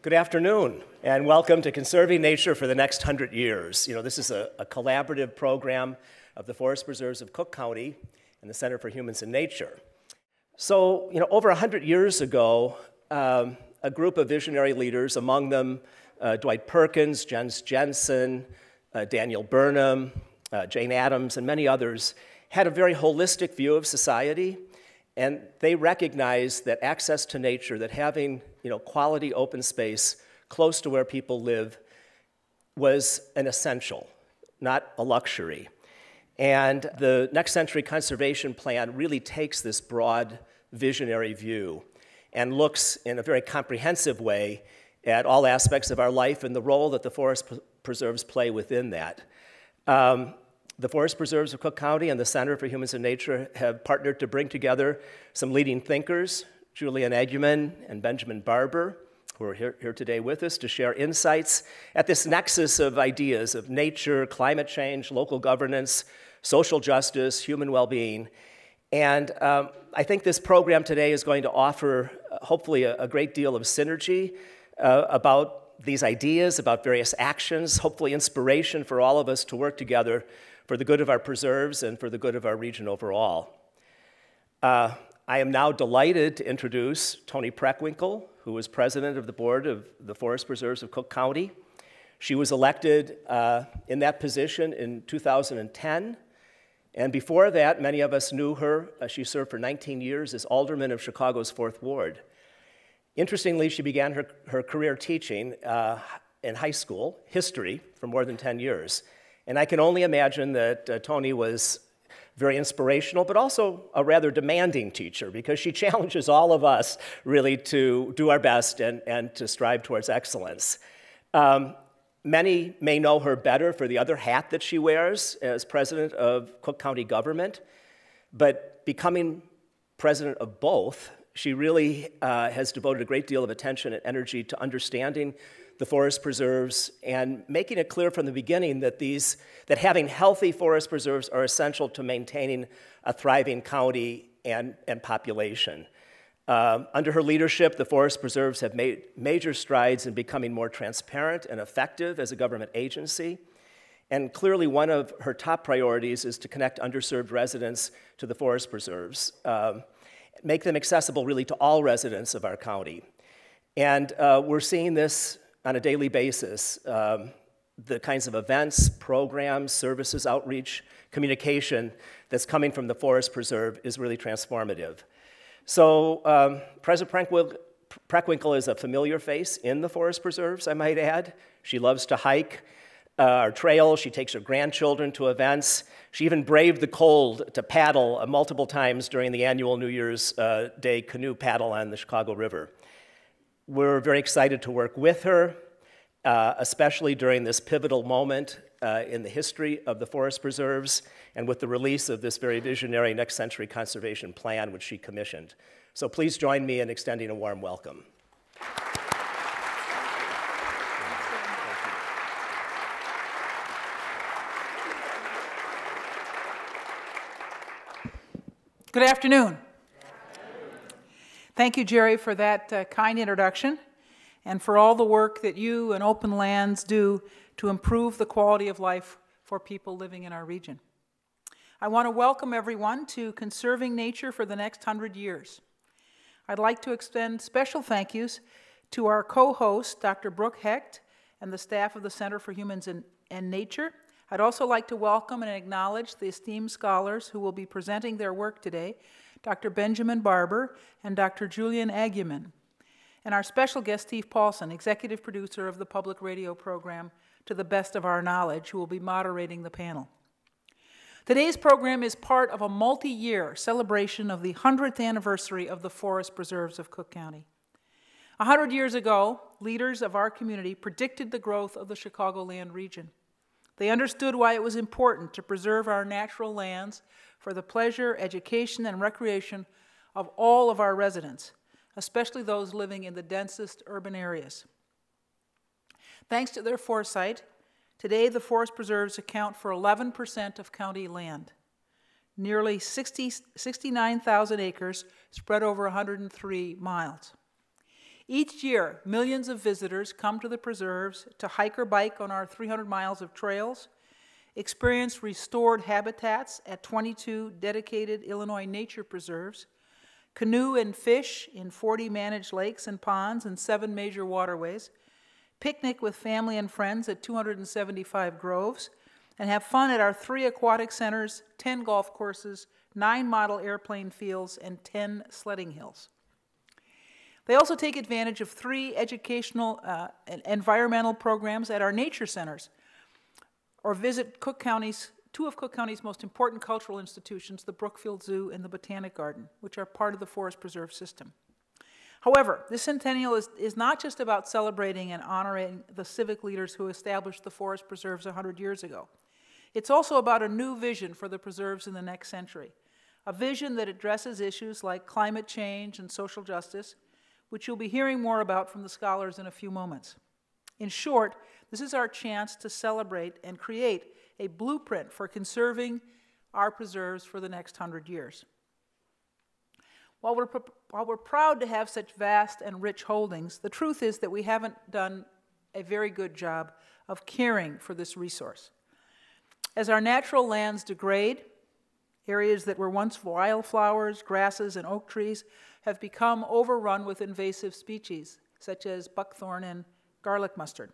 Good afternoon, and welcome to Conserving Nature for the Next 100 Years. This is a collaborative program of the Forest Preserves of Cook County and the Center for Humans and Nature. So, over 100 years ago, a group of visionary leaders, among them Dwight Perkins, Jens Jensen, Daniel Burnham, Jane Addams, and many others, had a very holistic view of society, and they recognized that access to nature, that having quality open space close to where people live was an essential, not a luxury. And the Next Century Conservation Plan really takes this broad visionary view and looks in a very comprehensive way at all aspects of our life and the role that the forest preserves play within that. The Forest Preserves of Cook County and the Center for Humans and Nature have partnered to bring together some leading thinkers, Julian Egumen and Benjamin Barber, who are here today with us to share insights at this nexus of ideas of nature, climate change, local governance, social justice, human well-being. And I think this program today is going to offer, hopefully, a great deal of synergy about these ideas, about various actions, hopefully inspiration for all of us to work together for the good of our preserves and for the good of our region overall. I am now delighted to introduce Toni Preckwinkle, who is president of the board of the Forest Preserves of Cook County. She was elected in that position in 2010. And before that, many of us knew her. She served for 19 years as alderman of Chicago's 4th Ward. Interestingly, she began her career teaching in high school, history, for more than 10 years. And I can only imagine that Toni was very inspirational, but also a rather demanding teacher, because she challenges all of us really to do our best and to strive towards excellence. Many may know her better for the other hat that she wears as president of Cook County government, but becoming president of both, she really has devoted a great deal of attention and energy to understanding the forest preserves and making it clear from the beginning that having healthy forest preserves are essential to maintaining a thriving county and population. Under her leadership, the Forest Preserves have made major strides in becoming more transparent and effective as a government agency. And clearly one of her top priorities is to connect underserved residents to the Forest Preserves, make them accessible really to all residents of our county. And we're seeing this on a daily basis. The kinds of events, programs, services, outreach, communication that's coming from the Forest Preserve is really transformative. So President Preckwinkle is a familiar face in the Forest Preserves, I might add. She loves to hike our trails. She takes her grandchildren to events. She even braved the cold to paddle multiple times during the annual New Year's Day canoe paddle on the Chicago River. We're very excited to work with her, especially during this pivotal moment in the history of the Forest Preserves and with the release of this very visionary Next Century Conservation Plan, which she commissioned. So please join me in extending a warm welcome. Good afternoon. Thank you, Jerry, for that kind introduction and for all the work that you and Open Lands do to improve the quality of life for people living in our region. I want to welcome everyone to Conserving Nature for the Next 100 Years. I'd like to extend special thank yous to our co-host, Dr. Brooke Hecht, and the staff of the Center for Humans and Nature. I'd also like to welcome and acknowledge the esteemed scholars who will be presenting their work today, Dr. Benjamin Barber and Dr. Julian Egumen, and our special guest, Steve Paulson, executive producer of the public radio program To the Best of Our Knowledge, who will be moderating the panel. Today's program is part of a multi-year celebration of the 100th anniversary of the Forest Preserves of Cook County. 100 years ago, leaders of our community predicted the growth of the Chicagoland region. They understood why it was important to preserve our natural lands for the pleasure, education, and recreation of all of our residents, especially those living in the densest urban areas. Thanks to their foresight, today the Forest Preserves account for 11% of county land, nearly 69,000 acres spread over 103 miles. Each year, millions of visitors come to the preserves to hike or bike on our 300 miles of trails, experience restored habitats at 22 dedicated Illinois nature preserves, canoe and fish in 40 managed lakes and ponds and 7 major waterways, picnic with family and friends at 275 groves, and have fun at our 3 aquatic centers, 10 golf courses, 9 model airplane fields, and 10 sledding hills. They also take advantage of 3 educational and environmental programs at our nature centers, or visit 2 of Cook County's most important cultural institutions, the Brookfield Zoo and the Botanic Garden, which are part of the Forest Preserve system. However, this centennial is not just about celebrating and honoring the civic leaders who established the forest preserves 100 years ago. It's also about a new vision for the preserves in the next century, a vision that addresses issues like climate change and social justice, which you'll be hearing more about from the scholars in a few moments. In short, this is our chance to celebrate and create a blueprint for conserving our preserves for the next 100 years. While we're proud to have such vast and rich holdings, the truth is that we haven't done a very good job of caring for this resource. As our natural lands degrade, areas that were once wildflowers, grasses, and oak trees have become overrun with invasive species, such as buckthorn and garlic mustard.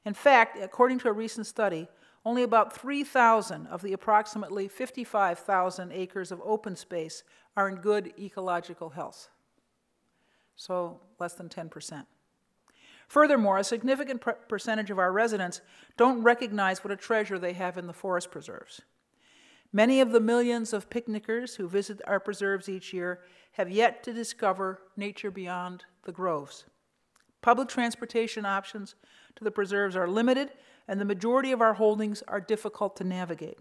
In fact, according to a recent study, only about 3,000 of the approximately 55,000 acres of open space are in good ecological health, so less than 10%. Furthermore, a significant percentage of our residents don't recognize what a treasure they have in the forest preserves. Many of the millions of picnickers who visit our preserves each year have yet to discover nature beyond the groves. Public transportation options to the preserves are limited, and the majority of our holdings are difficult to navigate.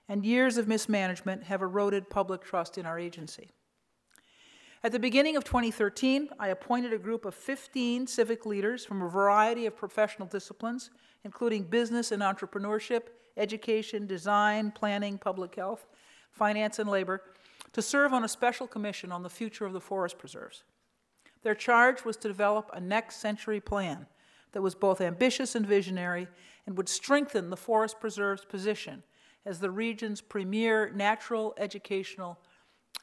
And years of mismanagement have eroded public trust in our agency. At the beginning of 2013, I appointed a group of 15 civic leaders from a variety of professional disciplines, including business and entrepreneurship, education, design, planning, public health, finance, and labor, to serve on a special commission on the future of the forest preserves. Their charge was to develop a next century plan that was both ambitious and visionary and would strengthen the forest preserve's position as the region's premier natural, educational,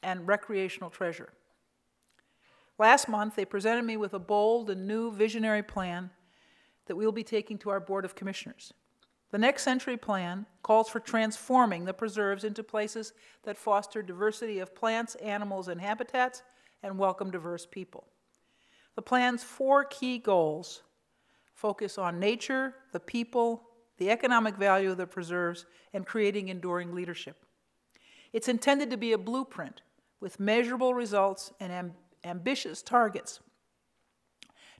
and recreational treasure. Last month, they presented me with a bold and new visionary plan that we'll be taking to our Board of Commissioners. The Next Century Plan calls for transforming the preserves into places that foster diversity of plants, animals, and habitats and welcome diverse people. The plan's 4 key goals focus on nature, the people, the economic value of the preserves, and creating enduring leadership. It's intended to be a blueprint with measurable results and ambitious targets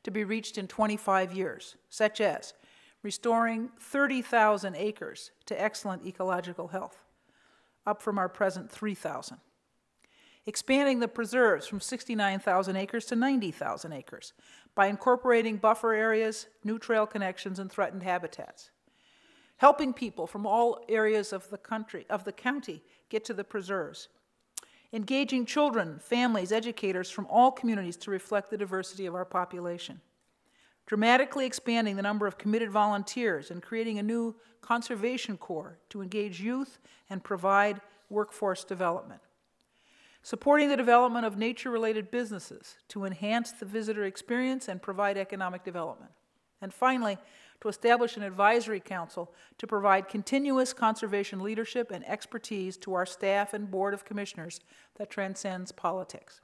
to be reached in 25 years, such as restoring 30,000 acres to excellent ecological health, up from our present 3,000. Expanding the preserves from 69,000 acres to 90,000 acres by incorporating buffer areas, new trail connections, and threatened habitats. Helping people from all areas of the county get to the preserves. Engaging children, families, educators from all communities to reflect the diversity of our population. Dramatically expanding the number of committed volunteers and creating a new conservation corps to engage youth and provide workforce development. Supporting the development of nature-related businesses to enhance the visitor experience and provide economic development. And finally, to establish an advisory council to provide continuous conservation leadership and expertise to our staff and Board of Commissioners that transcends politics.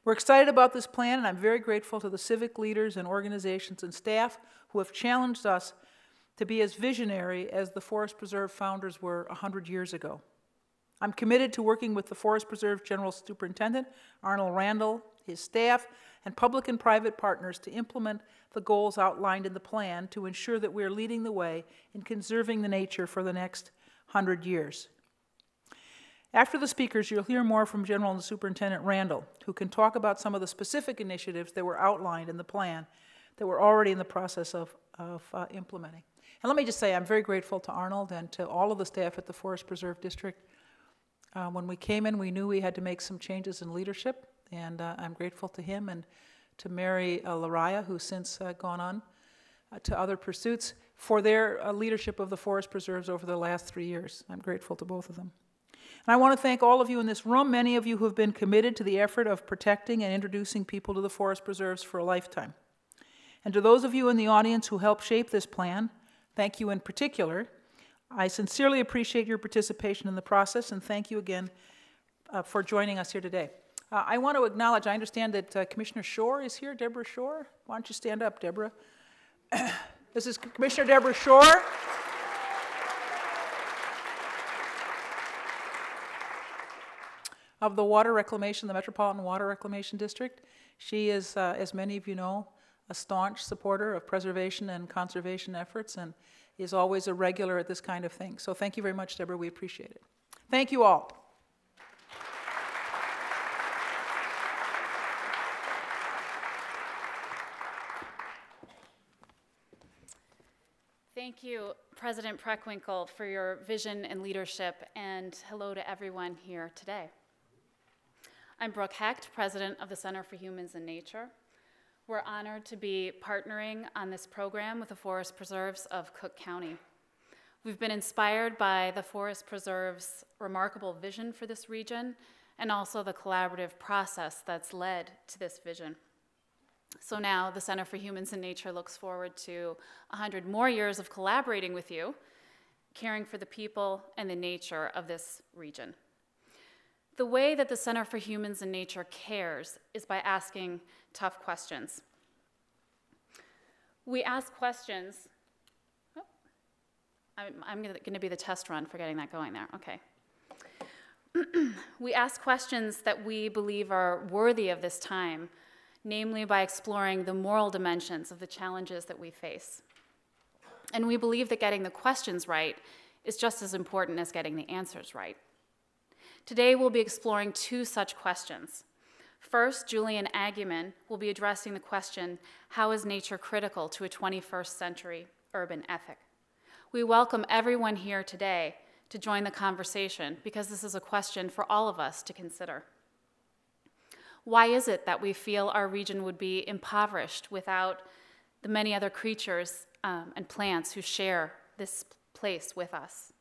We're excited about this plan, and I'm very grateful to the civic leaders and organizations and staff who have challenged us to be as visionary as the Forest Preserve founders were 100 years ago. I'm committed to working with the Forest Preserve General Superintendent, Arnold Randall, his staff, and public and private partners to implement the goals outlined in the plan to ensure that we are leading the way in conserving the nature for the next 100 years. After the speakers, you'll hear more from General and Superintendent Randall, who can talk about some of the specific initiatives that were outlined in the plan that we're already in the process of implementing. And let me just say, I'm very grateful to Arnold and to all of the staff at the Forest Preserve District. When we came in, we knew we had to make some changes in leadership, and I'm grateful to him and to Mary Laraya, who's since gone on to other pursuits, for their leadership of the forest preserves over the last 3 years. I'm grateful to both of them. And I want to thank all of you in this room, many of you who have been committed to the effort of protecting and introducing people to the forest preserves for a lifetime. And to those of you in the audience who helped shape this plan, thank you in particular. I sincerely appreciate your participation in the process, and thank you again for joining us here today. I want to acknowledge, I understand that Commissioner Shore is here, Deborah Shore. Why don't you stand up, Deborah? This is Commissioner Deborah Shore. Of the Water Reclamation, the Metropolitan Water Reclamation District. She is, as many of you know, a staunch supporter of preservation and conservation efforts and is always a regular at this kind of thing. So thank you very much, Deborah. We appreciate it. Thank you all. Thank you, President Preckwinkle, for your vision and leadership, and hello to everyone here today. I'm Brooke Hecht, President of the Center for Humans and Nature. We're honored to be partnering on this program with the Forest Preserves of Cook County. We've been inspired by the Forest Preserves' remarkable vision for this region and also the collaborative process that's led to this vision. So now the Center for Humans and Nature looks forward to 100 more years of collaborating with you, caring for the people and the nature of this region. The way that the Center for Humans and Nature cares is by asking tough questions. We ask questions. Oh, I'm going to be the test run for getting that going there. Okay. We ask questions that we believe are worthy of this time, namely by exploring the moral dimensions of the challenges that we face. And we believe that getting the questions right is just as important as getting the answers right. Today, we'll be exploring two such questions. First, Julian Aguiman will be addressing the question, how is nature critical to a 21st century urban ethic? We welcome everyone here today to join the conversation because this is a question for all of us to consider. Why is it that we feel our region would be impoverished without the many other creatures and plants who share this place with us?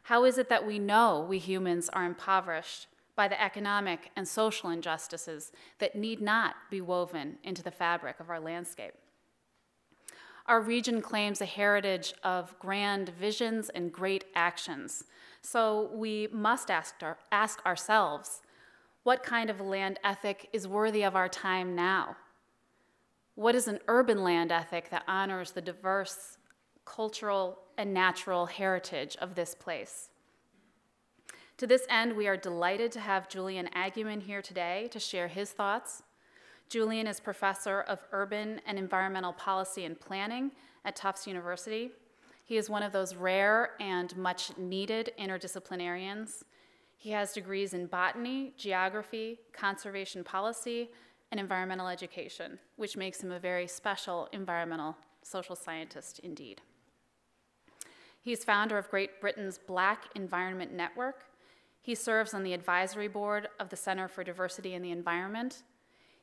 How is it that we know we humans are impoverished by the economic and social injustices that need not be woven into the fabric of our landscape? Our region claims a heritage of grand visions and great actions, so we must ask ourselves, what kind of land ethic is worthy of our time now? What is an urban land ethic that honors the diverse cultural and natural heritage of this place? To this end, we are delighted to have Julian Aguiman here today to share his thoughts. Julian is Professor of Urban and Environmental Policy and Planning at Tufts University. He is one of those rare and much needed interdisciplinarians. He has degrees in botany, geography, conservation policy, and environmental education, which makes him a very special environmental social scientist indeed. He's founder of Great Britain's Black Environment Network. He serves on the advisory board of the Center for Diversity in the Environment.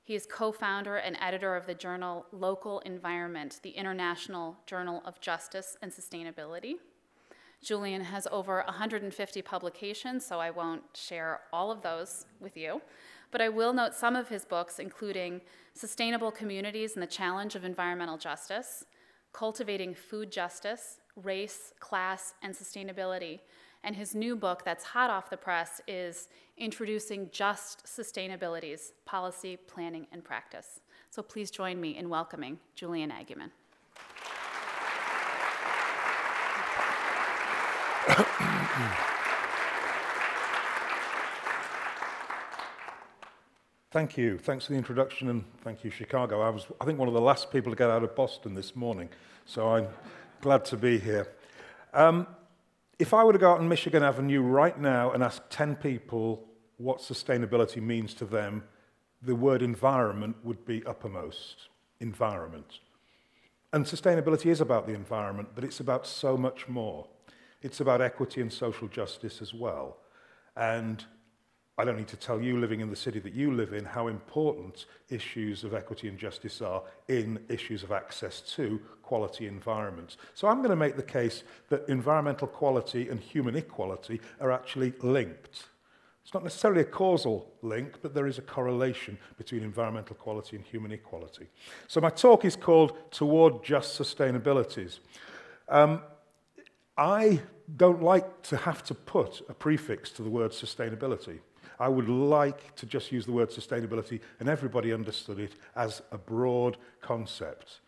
He is co-founder and editor of the journal Local Environment, the International Journal of Justice and Sustainability. Julian has over 150 publications, so I won't share all of those with you, but I will note some of his books, including Sustainable Communities and the Challenge of Environmental Justice, Cultivating Food Justice, Race, Class, and Sustainability, and his new book that's hot off the press is Introducing Just Sustainabilities, Policy, Planning, and Practice. So please join me in welcoming Julian Aguiman. Thank you. Thanks for the introduction, and thank you, Chicago. I was, I think, one of the last people to get out of Boston this morning, so I'm glad to be here. If I were to go out on Michigan Avenue right now and ask 10 people what sustainability means to them, the word environment would be uppermost. Environment. And sustainability is about the environment, but it's about so much more. It's about equity and social justice as well. And I don't need to tell you, living in the city that you live in, how important issues of equity and justice are in issues of access to quality environments. So I'm going to make the case that environmental quality and human equality are actually linked. It's not necessarily a causal link, but there is a correlation between environmental quality and human equality. So my talk is called Toward Just Sustainabilities. I don't like to have to put a prefix to the word sustainability. I would like to just use the word sustainability and everybody understood it as a broad concept.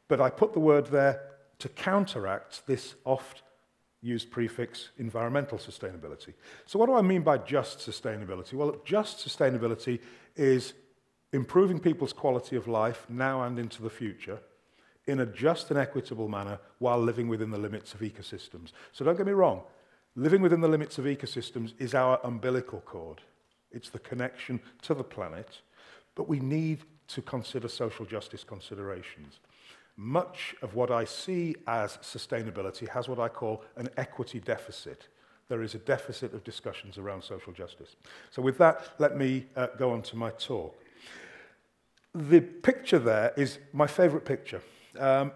But I put the word there to counteract this oft-used prefix, environmental sustainability. So what do I mean by just sustainability? Well, just sustainability is improving people's quality of life now and into the future in a just and equitable manner while living within the limits of ecosystems. So don't get me wrong. Living within the limits of ecosystems is our umbilical cord. It's the connection to the planet, but we need to consider social justice considerations. Much of what I see as sustainability has what I call an equity deficit. There is a deficit of discussions around social justice. So with that, let me go on to my talk. The picture there is my favorite picture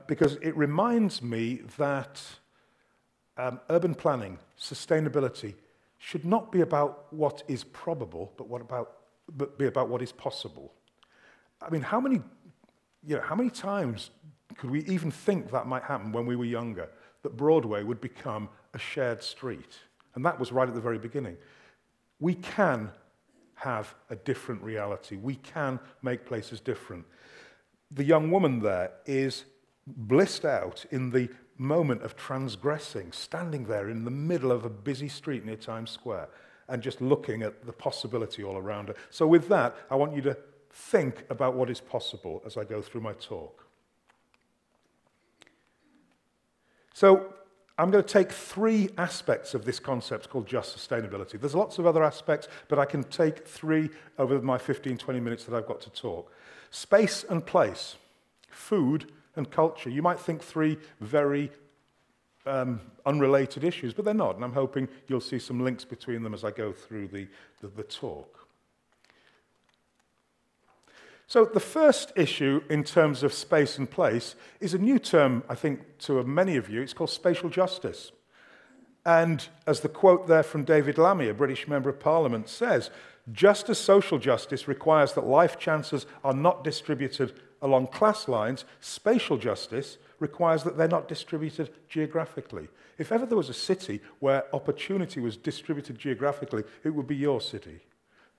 because it reminds me that urban planning, sustainability, should not be about what is probable, but be about what is possible. I mean, how many times could we even think that might happen when we were younger, that Broadway would become a shared street? And that was right at the very beginning. We can have a different reality. We can make places different. The young woman there is blissed out in the moment of transgressing, standing there in the middle of a busy street near Times Square and just looking at the possibility all around her. So with that, I want you to think about what is possible as I go through my talk. So I'm going to take three aspects of this concept called just sustainability. There's lots of other aspects, but I can take three over my 15, 20 minutes that I've got to talk. Space and place, food and culture. You might think three very unrelated issues, but they're not, and I'm hoping you'll see some links between them as I go through the talk. So the first issue in terms of space and place is a new term, I think, to many of you. It's called spatial justice. And as the quote there from David Lammy, a British Member of Parliament, says, just as social justice requires that life chances are not distributed along class lines, spatial justice requires that they're not distributed geographically. If ever there was a city where opportunity was distributed geographically, it would be your city.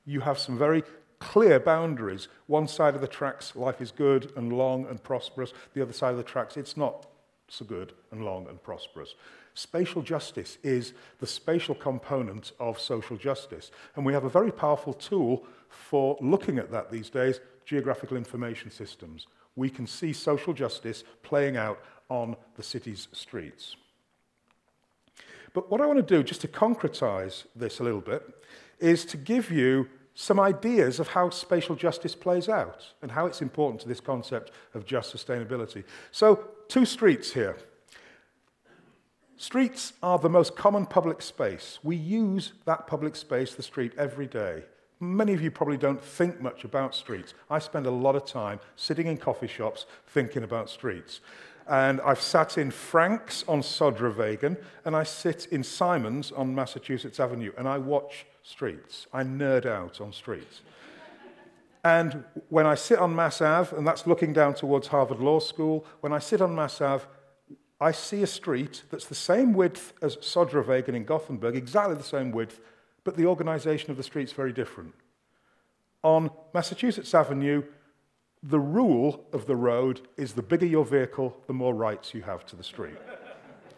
You have some very clear boundaries. One side of the tracks, life is good and long and prosperous. The other side of the tracks, it's not so good and long and prosperous. Spatial justice is the spatial component of social justice. And we have a very powerful tool for looking at that these days, geographical information systems. We can see social justice playing out on the city's streets. But what I want to do, just to concretize this a little bit, is to give you some ideas of how spatial justice plays out and how it's important to this concept of just sustainability. So, two streets here. Streets are the most common public space. We use that public space, the street, every day. Many of you probably don't think much about streets. I spend a lot of time sitting in coffee shops thinking about streets. And I've sat in Frank's on Södervägen, and I sit in Simon's on Massachusetts Avenue, and I watch streets. I nerd out on streets. And when I sit on Mass Ave, and that's looking down towards Harvard Law School, when I sit on Mass Ave, I see a street that's the same width as Södervägen in Gothenburg, exactly the same width, but the organization of the street's very different. On Massachusetts Avenue, the rule of the road is the bigger your vehicle, the more rights you have to the street.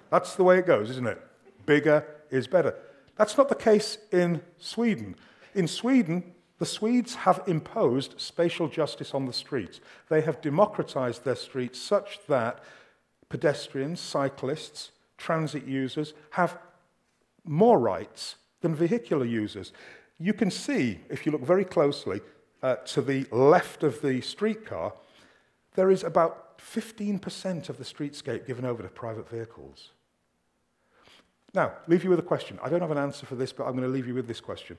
That's the way it goes, isn't it? Bigger is better. That's not the case in Sweden. In Sweden, the Swedes have imposed spatial justice on the streets. They have democratized their streets such that pedestrians, cyclists, transit users have more rights than vehicular users. You can see, if you look very closely, to the left of the streetcar, there is about 15% of the streetscape given over to private vehicles. Now, leave you with a question. I don't have an answer for this, but I'm going to leave you with this question.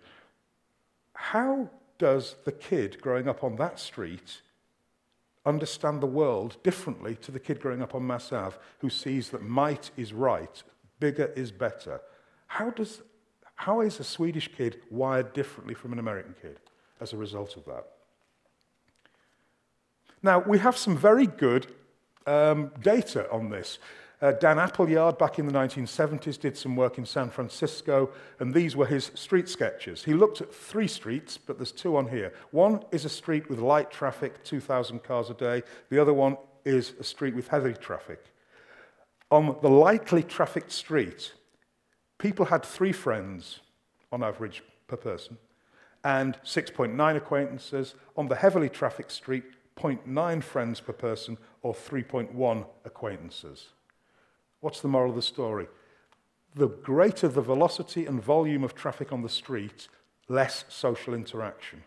how does the kid growing up on that street understand the world differently to the kid growing up on Mass Ave who sees that might is right, bigger is better? How is a Swedish kid wired differently from an American kid as a result of that? Now, we have some very good data on this. Dan Appleyard, back in the 1970s, did some work in San Francisco, and these were his street sketches. He looked at 3 streets, but there's 2 on here. One is a street with light traffic, 2,000 cars a day. The other one is a street with heavy traffic. On the lightly trafficked street, people had 3 friends, on average, per person, and 6.9 acquaintances. On the heavily trafficked street, 0.9 friends per person, or 3.1 acquaintances. What's the moral of the story? The greater the velocity and volume of traffic on the street, less social interaction.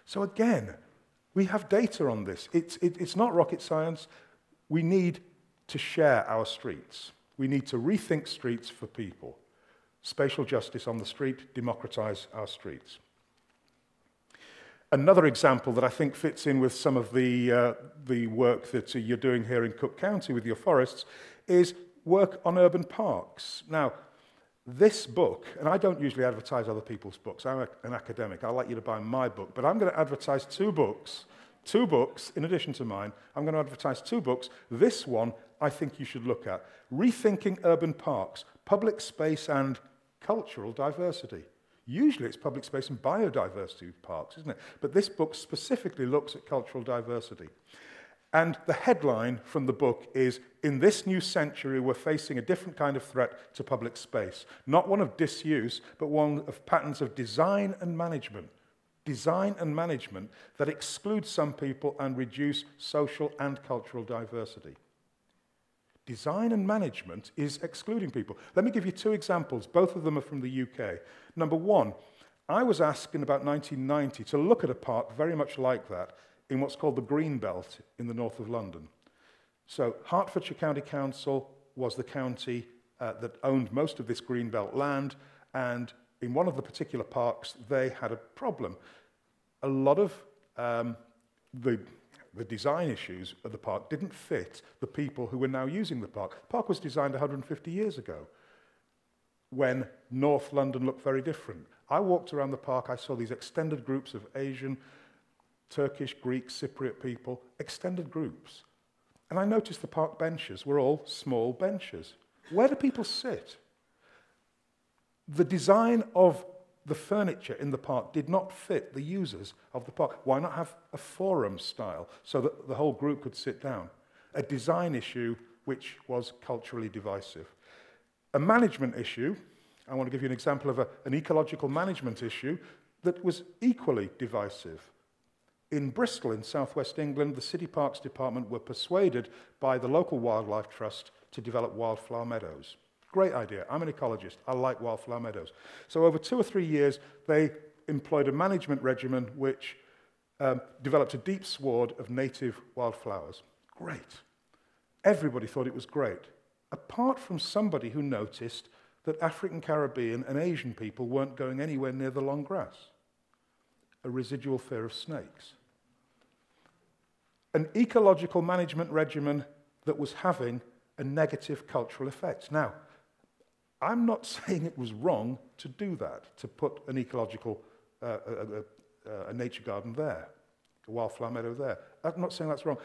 So again, we have data on this. It's not rocket science. We need to share our streets. We need to rethink streets for people. Spatial justice on the street, democratize our streets. Another example that I think fits in with some of the work that you're doing here in Cook County with your forests is work on urban parks. Now, this book, and I don't usually advertise other people's books. I'm an academic. I'd like you to buy my book, but I'm going to advertise 2 books. 2 books, in addition to mine. I'm going to advertise 2 books. This one, I think you should look at. Rethinking Urban Parks, Public Space and Cultural Diversity. Usually it's public space and biodiversity parks, isn't it? But this book specifically looks at cultural diversity. And the headline from the book is, in this new century, we're facing a different kind of threat to public space. Not one of disuse, but one of patterns of design and management. Design and management that exclude some people and reduce social and cultural diversity. Design and management is excluding people. Let me give you 2 examples. Both of them are from the UK. Number 1, I was asked in about 1990 to look at a park very much like that in what's called the Green Belt in the north of London. So Hertfordshire County Council was the county that owned most of this Green Belt land, and in one of the particular parks, they had a problem. A lot of the design issues of the park didn't fit the people who were now using the park. The park was designed 150 years ago, when North London looked very different. I walked around the park, I saw these extended groups of Asian, Turkish, Greek, Cypriot people, extended groups. And I noticed the park benches were all small benches. Where do people sit? The design of the furniture in the park did not fit the users of the park. Why not have a forum style so that the whole group could sit down? A design issue which was culturally divisive. A management issue, I want to give you an example of an ecological management issue that was equally divisive. In Bristol, in southwest England, the City Parks Department were persuaded by the local wildlife trust to develop wildflower meadows. Great idea. I'm an ecologist. I like wildflower meadows. So over 2 or 3 years, they employed a management regimen which developed a deep sward of native wildflowers. Great. Everybody thought it was great, apart from somebody who noticed that African, Caribbean, and Asian people weren't going anywhere near the long grass. A residual fear of snakes. An ecological management regimen that was having a negative cultural effect. Now, I'm not saying it was wrong to do that, to put an ecological, a nature garden there, a wildflower meadow there. I'm not saying that's wrong.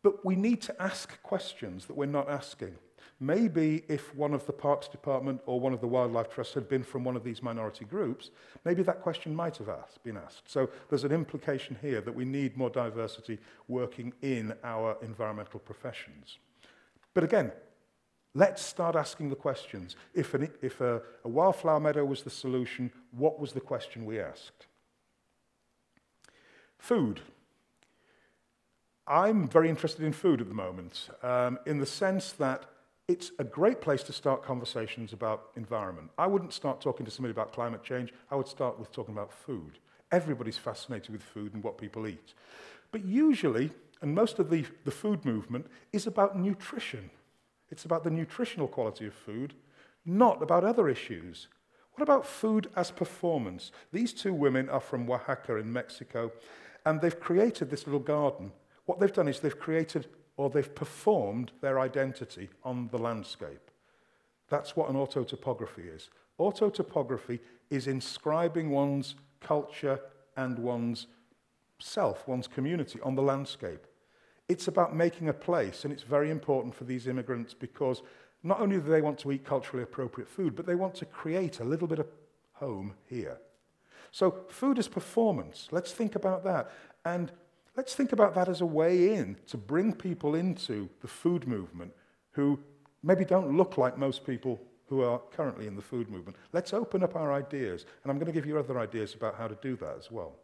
But we need to ask questions that we're not asking. Maybe if one of the Parks Department or one of the Wildlife Trusts had been from one of these minority groups, maybe that question might have been asked. So there's an implication here that we need more diversity working in our environmental professions. But again, let's start asking the questions. If a wildflower meadow was the solution, what was the question we asked? Food. I'm very interested in food at the moment, in the sense that it's a great place to start conversations about environment. I wouldn't start talking to somebody about climate change. I would start with talking about food. Everybody's fascinated with food and what people eat. But usually, and most of the food movement is about nutrition. It's about the nutritional quality of food, not about other issues. What about food as performance? These two women are from Oaxaca in Mexico, and they've created this little garden. What they've done is they've created, or they've performed their identity on the landscape. That's what an autotopography is. Autotopography is inscribing one's culture and one's self, one's community on the landscape. It's about making a place, and it's very important for these immigrants because not only do they want to eat culturally appropriate food, but they want to create a little bit of home here. So food is performance. Let's think about that. And let's think about that as a way in to bring people into the food movement who maybe don't look like most people who are currently in the food movement. Let's open up our ideas. And I'm going to give you other ideas about how to do that as well.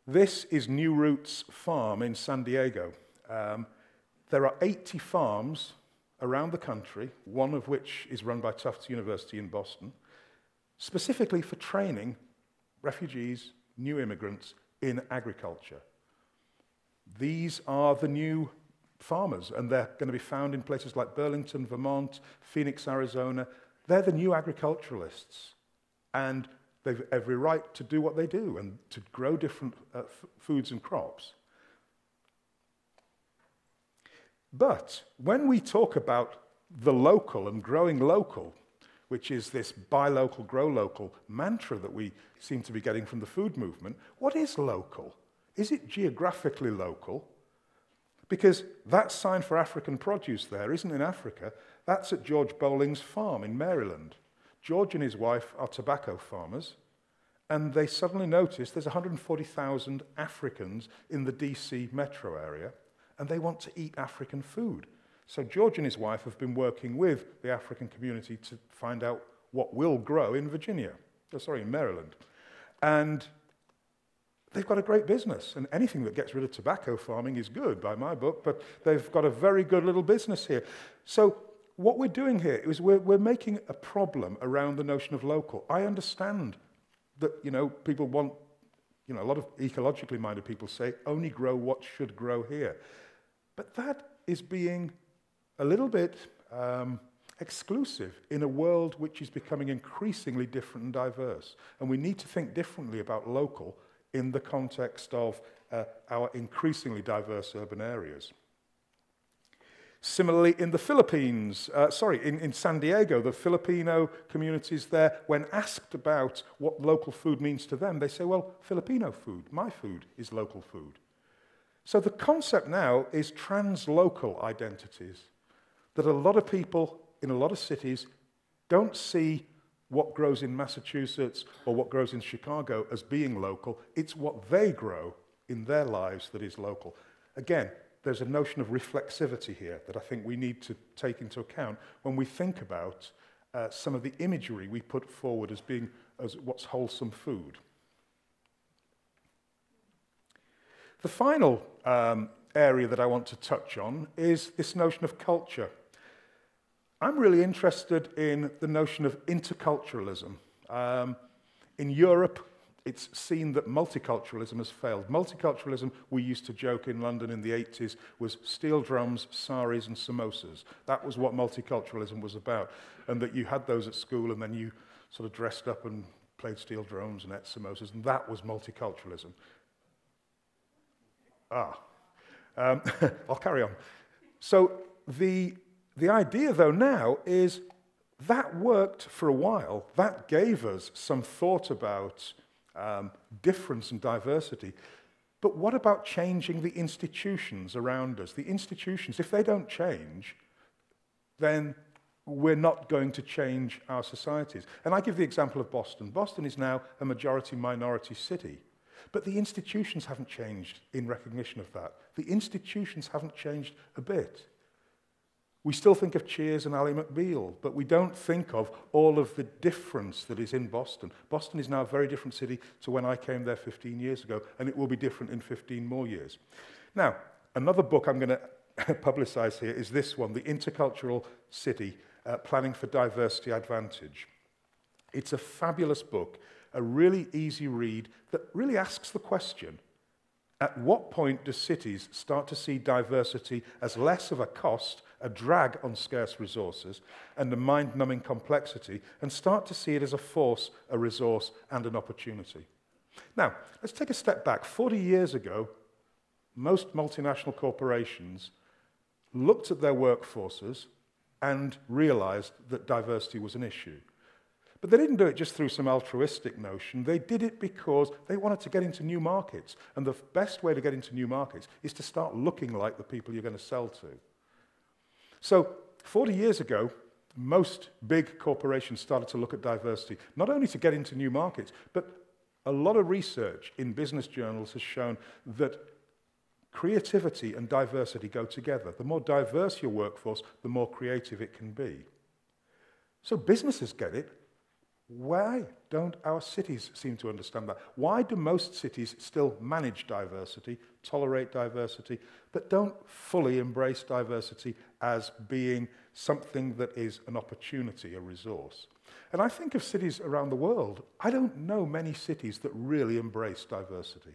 This is New Roots Farm in San Diego. There are 80 farms around the country, one of which is run by Tufts University in Boston, specifically for training refugees, new immigrants in agriculture. These are the new farmers, and they're going to be found in places like Burlington, Vermont, Phoenix, Arizona. They're the new agriculturalists, and they've every right to do what they do and to grow different foods and crops. But when we talk about the local and growing local, which is this buy local, grow local mantra that we seem to be getting from the food movement, what is local? Is it geographically local? Because that sign for African produce there isn't in Africa, that's at George Bowling's farm in Maryland. George and his wife are tobacco farmers, and they suddenly notice there's 140,000 Africans in the DC metro area, and they want to eat African food. So George and his wife have been working with the African community to find out what will grow in in Maryland. And they've got a great business, and anything that gets rid of tobacco farming is good by my book, but they've got a very good little business here. So what we're doing here is we're making a problem around the notion of local. I understand that, people want, a lot of ecologically minded people say, only grow what should grow here. But that is being a little bit exclusive in a world which is becoming increasingly different and diverse. And we need to think differently about local in the context of our increasingly diverse urban areas. Similarly, in the Philippines, in San Diego, the Filipino communities there, when asked about what local food means to them, they say, well, Filipino food, my food is local food. So the concept now is translocal identities, that a lot of people in a lot of cities don't see what grows in Massachusetts or what grows in Chicago as being local. It's what they grow in their lives that is local. Again, there's a notion of reflexivity here that I think we need to take into account when we think about some of the imagery we put forward as what's wholesome food. The final area that I want to touch on is this notion of culture. I'm really interested in the notion of interculturalism. In Europe, it's seen that multiculturalism has failed. Multiculturalism, we used to joke in London in the 80s, was steel drums, saris, and samosas. That was what multiculturalism was about. And that you had those at school, and then you sort of dressed up and played steel drums and ate samosas, and that was multiculturalism. I'll carry on. So the idea, though, now is that worked for a while. That gave us some thought about difference and diversity. But what about changing the institutions around us? The institutions, if they don't change, then we're not going to change our societies. And I give the example of Boston. Boston is now a majority-minority city. But the institutions haven't changed in recognition of that. The institutions haven't changed a bit. We still think of Cheers and Ally McBeal, but we don't think of all of the difference that is in Boston. Boston is now a very different city to when I came there 15 years ago, and it will be different in 15 more years. Now, another book I'm going to publicize here is this one, The Intercultural City, Planning for Diversity Advantage. It's a fabulous book, a really easy read that really asks the question, at what point do cities start to see diversity as less of a cost a drag on scarce resources, and a mind-numbing complexity, and start to see it as a force, a resource, and an opportunity. Now, let's take a step back. 40 years ago, most multinational corporations looked at their workforces and realized that diversity was an issue. But they didn't do it just through some altruistic notion. They did it because they wanted to get into new markets. And the best way to get into new markets is to start looking like the people you're going to sell to. So 40 years ago, most big corporations started to look at diversity, not only to get into new markets, but a lot of research in business journals has shown that creativity and diversity go together. The more diverse your workforce, the more creative it can be. So businesses get it. Why don't our cities seem to understand that? Why do most cities still manage diversity, tolerate diversity, but don't fully embrace diversity as being something that is an opportunity, a resource? And I think of cities around the world. I don't know many cities that really embrace diversity.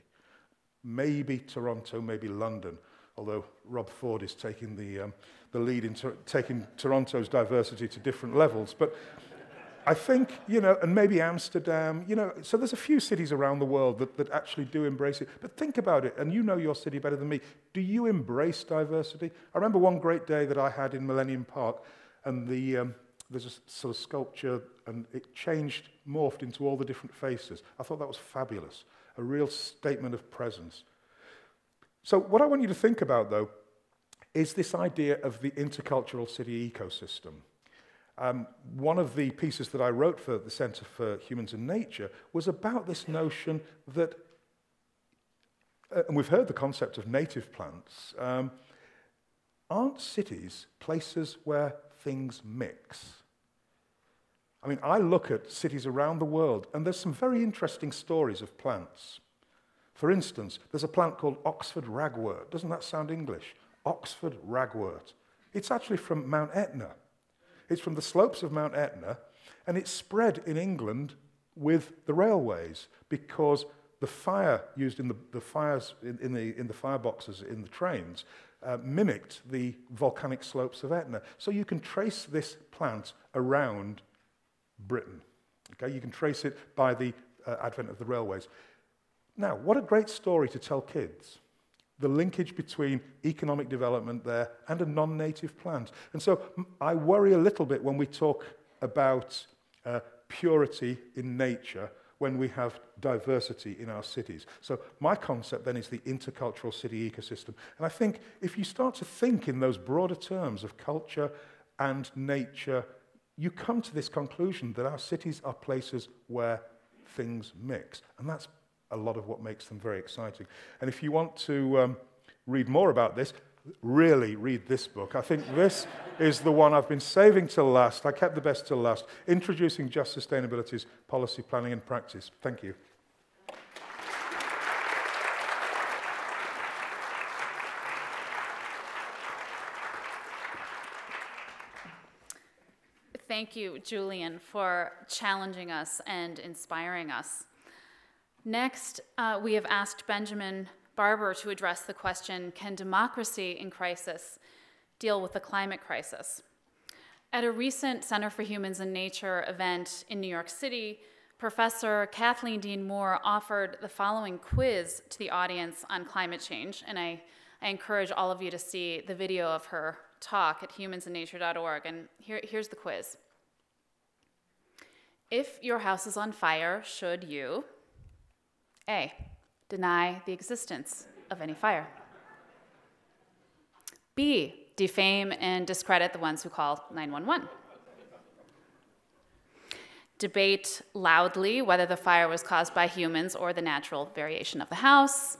Maybe Toronto, maybe London, although Rob Ford is taking the lead in taking Toronto's diversity to different levels. But I think, and maybe Amsterdam, so there's a few cities around the world that actually do embrace it. But think about it, and you know your city better than me. Do you embrace diversity? I remember one great day that I had in Millennium Park, and there's a sort of sculpture, and it morphed into all the different faces. I thought that was fabulous, a real statement of presence. So what I want you to think about, though, is this idea of the intercultural city ecosystem. One of the pieces that I wrote for the Centre for Humans and Nature was about this notion that, and we've heard the concept of native plants, aren't cities places where things mix? I mean, I look at cities around the world, and there's some very interesting stories of plants. For instance, there's a plant called Oxford ragwort. Doesn't that sound English? Oxford ragwort. It's actually from Mount Etna. It's from the slopes of Mount Etna, and it's spread in England with the railways because the fire used in the fires in the fireboxes in the trains mimicked the volcanic slopes of Etna. So you can trace this plant around Britain. Okay, you can trace it by the advent of the railways. Now, what a great story to tell kids. The linkage between economic development there and a non-native plant. And so I worry a little bit when we talk about purity in nature when we have diversity in our cities. So my concept then is the intercultural city ecosystem. And I think if you start to think in those broader terms of culture and nature, you come to this conclusion that our cities are places where things mix. And that's a lot of what makes them very exciting. And if you want to read more about this, really read this book. I think this is the one I've been saving till last. I kept the best till last. Introducing Just Sustainability's Policy Planning and Practice. Thank you. Thank you, Julian, for challenging us and inspiring us. Next, we have asked Benjamin Barber to address the question, can democracy in crisis deal with the climate crisis? At a recent Center for Humans and Nature event in New York City, Professor Kathleen Dean Moore offered the following quiz to the audience on climate change, and I encourage all of you to see the video of her talk at humansandnature.org, and here's the quiz. If your house is on fire, should you A, deny the existence of any fire? B, defame and discredit the ones who call 911? Debate loudly whether the fire was caused by humans or the natural variation of the house?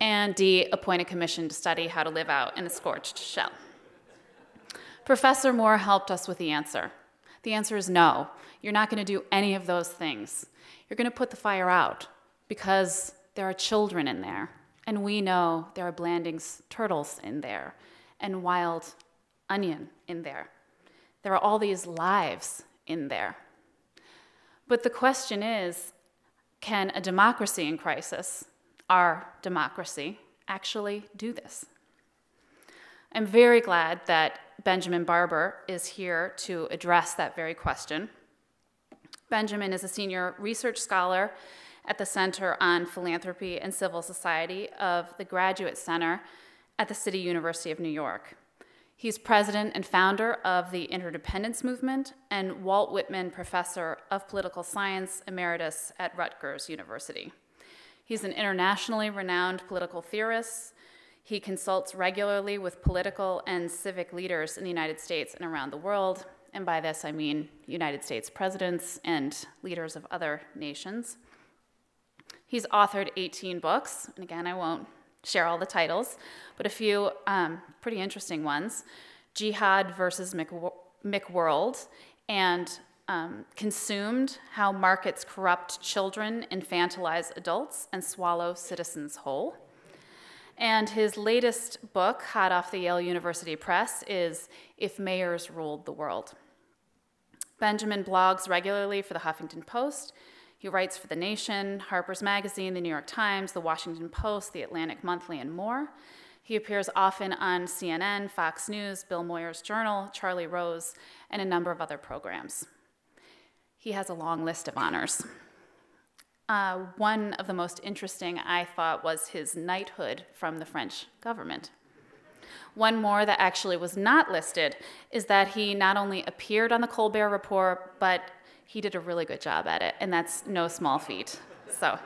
And D, appoint a commission to study how to live out in a scorched shell? Professor Moore helped us with the answer. The answer is no. You're not going to do any of those things. You're going to put the fire out because there are children in there, and we know there are Blanding's turtles in there, and wild onion in there. There are all these lives in there. But the question is, can a democracy in crisis, our democracy, actually do this? I'm very glad that Benjamin Barber is here to address that very question. Benjamin is a senior research scholar at the Center on Philanthropy and Civil Society of the Graduate Center at the City University of New York. He's president and founder of the Interdependence Movement and Walt Whitman Professor of Political Science Emeritus at Rutgers University. He's an internationally renowned political theorist. He consults regularly with political and civic leaders in the United States and around the world, and by this I mean United States presidents and leaders of other nations. He's authored 18 books, and again, I won't share all the titles, but a few pretty interesting ones. Jihad versus McWorld, and Consumed: How Markets Corrupt Children, Infantilize Adults, and Swallow Citizens Whole. And his latest book, hot off the Yale University Press, is If Mayors Ruled the World. Benjamin blogs regularly for the Huffington Post. He writes for The Nation, Harper's Magazine, The New York Times, The Washington Post, The Atlantic Monthly, and more. He appears often on CNN, Fox News, Bill Moyer's Journal, Charlie Rose, and a number of other programs. He has a long list of honors. One of the most interesting, I thought, was his knighthood from the French government. One more that actually was not listed is that he not only appeared on the Colbert Report, but he did a really good job at it, and that's no small feat. So,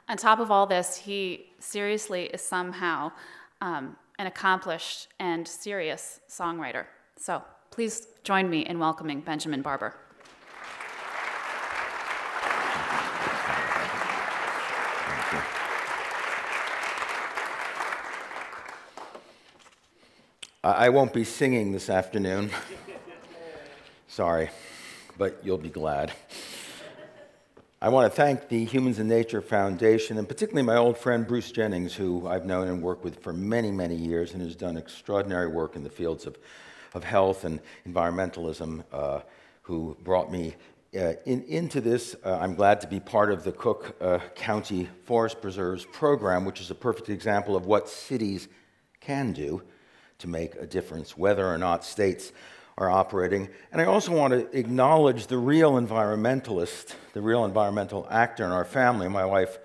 on top of all this, he seriously is somehow an accomplished and serious songwriter. So, please join me in welcoming Benjamin Barber. I won't be singing this afternoon. Sorry, but you'll be glad. I want to thank the Humans in Nature Foundation, and particularly my old friend Bruce Jennings, who I've known and worked with for many, many years and has done extraordinary work in the fields of health and environmentalism, who brought me into this. I'm glad to be part of the Cook County Forest Preserves program, which is a perfect example of what cities can do to make a difference, whether or not states are operating. And I also want to acknowledge the real environmentalist, the real environmental actor in our family, my wife,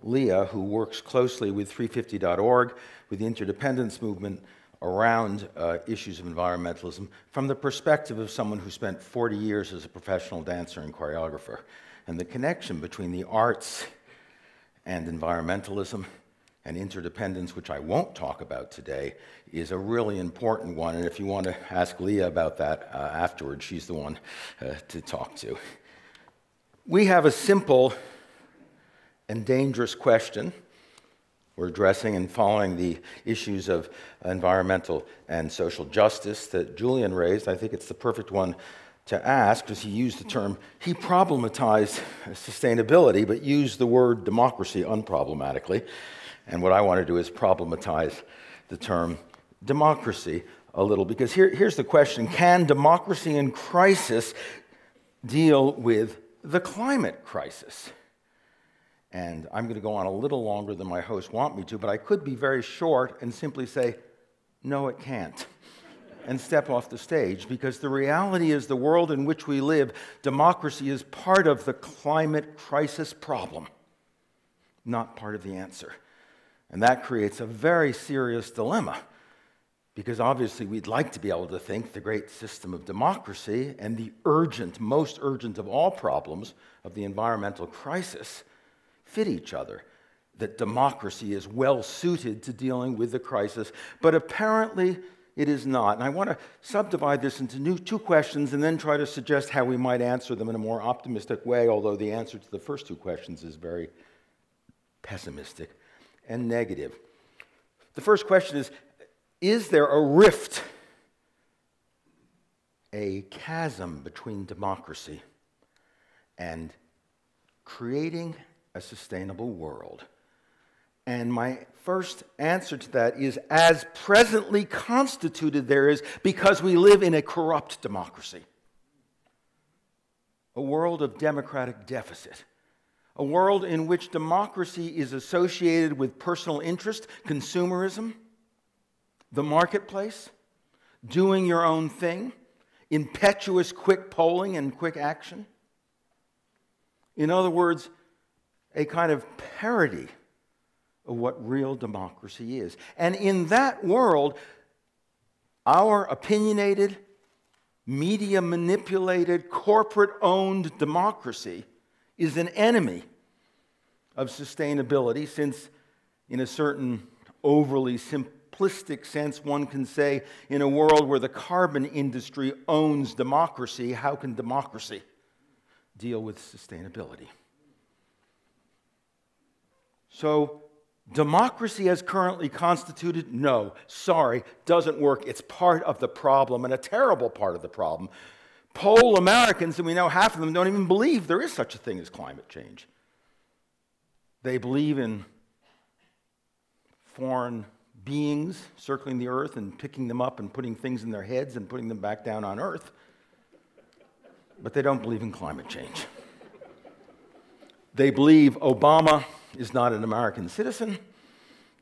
Leah, who works closely with 350.org, with the Interdependence Movement around issues of environmentalism from the perspective of someone who spent 40 years as a professional dancer and choreographer. And the connection between the arts and environmentalism and interdependence, which I won't talk about today, is a really important one. And if you want to ask Leah about that afterwards, she's the one to talk to. We have a simple and dangerous question. We're addressing and following the issues of environmental and social justice that Julian raised. I think it's the perfect one to ask, because he used the term, he problematized sustainability, but used the word democracy unproblematically. And what I want to do is problematize the term democracy a little, because here's the question: can democracy in crisis deal with the climate crisis? And I'm going to go on a little longer than my hosts want me to, but I could be very short and simply say, no, it can't, and step off the stage, because the reality is the world in which we live, democracy is part of the climate crisis problem, not part of the answer. And that creates a very serious dilemma, because obviously we'd like to be able to think the great system of democracy and the urgent, most urgent of all problems of the environmental crisis fit each other, that democracy is well suited to dealing with the crisis, but apparently it is not. And I want to subdivide this into two questions and then try to suggest how we might answer them in a more optimistic way, although the answer to the first two questions is very pessimistic and negative. The first question is there a rift, a chasm between democracy and creating a sustainable world? And my first answer to that is, as presently constituted there is, because we live in a corrupt democracy, a world of democratic deficit, a world in which democracy is associated with personal interest, consumerism, the marketplace, doing your own thing, impetuous quick polling and quick action. In other words, a kind of parody of what real democracy is. And in that world, our opinionated, media-manipulated, corporate-owned democracy is an enemy of sustainability, since in a certain overly simplistic sense, one can say, in a world where the carbon industry owns democracy, how can democracy deal with sustainability? So, democracy as currently constituted, no, sorry, doesn't work. It's part of the problem, and a terrible part of the problem. Poll Americans, and we know half of them don't even believe there is such a thing as climate change. They believe in foreign beings circling the earth and picking them up and putting things in their heads and putting them back down on earth. But they don't believe in climate change. They believe Obama is not an American citizen,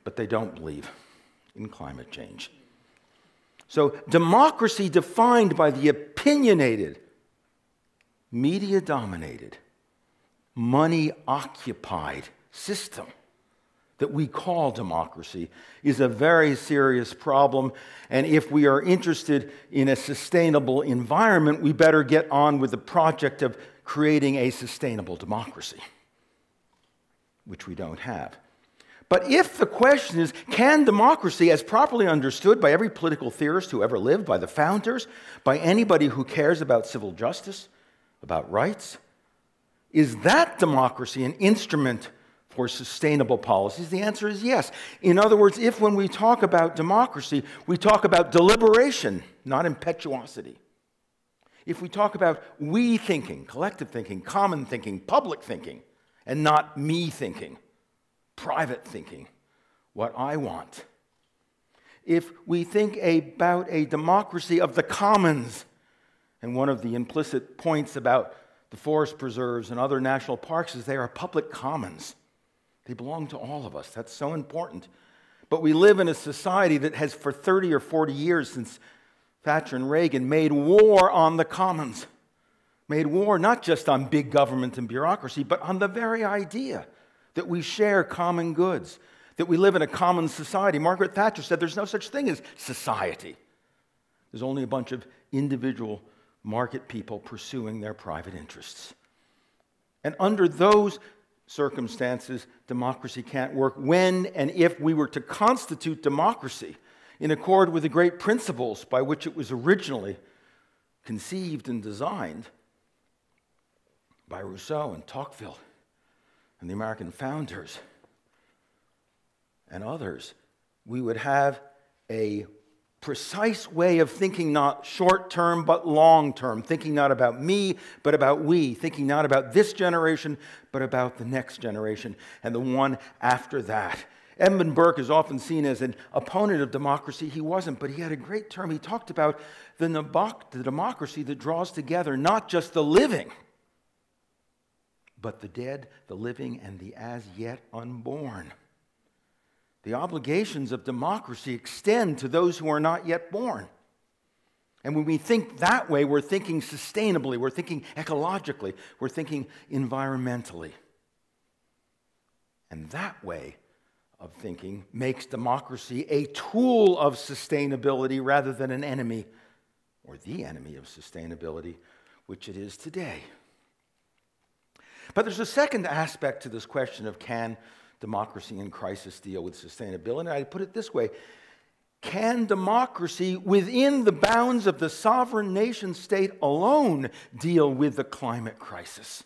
but they don't believe in climate change. So democracy defined by the opinionated, media-dominated, money-occupied system that we call democracy is a very serious problem, and if we are interested in a sustainable environment, we better get on with the project of creating a sustainable democracy, which we don't have. But if the question is, can democracy, as properly understood by every political theorist who ever lived, by the founders, by anybody who cares about civil justice, about rights, is that democracy an instrument for sustainable policies? The answer is yes. In other words, if when we talk about democracy, we talk about deliberation, not impetuosity. If we talk about we thinking, collective thinking, common thinking, public thinking, and not me thinking, private thinking, what I want. If we think about a democracy of the commons, and one of the implicit points about the forest preserves and other national parks is they are public commons. They belong to all of us. That's so important. But we live in a society that has, for 30 or 40 years since Thatcher and Reagan, made war on the commons. Made war not just on big government and bureaucracy, but on the very idea that we share common goods, that we live in a common society. Margaret Thatcher said there's no such thing as society. There's only a bunch of individual market people pursuing their private interests. And under those circumstances, democracy can't work. When and if we were to constitute democracy in accord with the great principles by which it was originally conceived and designed by Rousseau and Tocqueville and the American founders and others, we would have a precise way of thinking, not short-term but long-term, thinking not about me but about we, thinking not about this generation but about the next generation and the one after that. Edmund Burke is often seen as an opponent of democracy. He wasn't, but he had a great term. He talked about the democracy that draws together not just the living, but the dead, the living, and the as yet unborn. The obligations of democracy extend to those who are not yet born. And when we think that way, we're thinking sustainably, we're thinking ecologically, we're thinking environmentally. And that way of thinking makes democracy a tool of sustainability rather than an enemy, or the enemy of sustainability, which it is today. But there's a second aspect to this question of can democracy in crisis deal with sustainability? And I put it this way: can democracy within the bounds of the sovereign nation state alone deal with the climate crisis?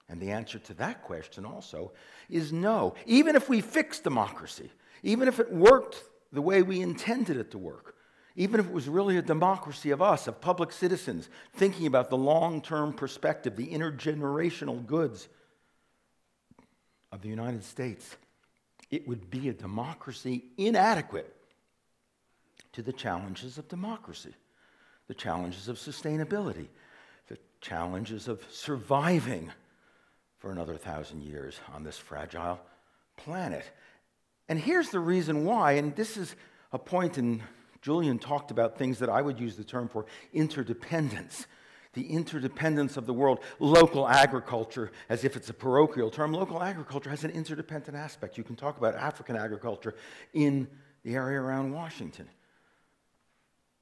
And the answer to that question also is no. Even if we fix democracy, even if it worked the way we intended it to work, even if it was really a democracy of us, of public citizens, thinking about the long-term perspective, the intergenerational goods of the United States, it would be a democracy inadequate to the challenges of democracy, the challenges of sustainability, the challenges of surviving for another 1,000 years on this fragile planet. And here's the reason why, and this is a point, and Julian talked about things that I would use the term for interdependence. The interdependence of the world. Local agriculture, as if it's a parochial term, local agriculture has an interdependent aspect. You can talk about African agriculture in the area around Washington.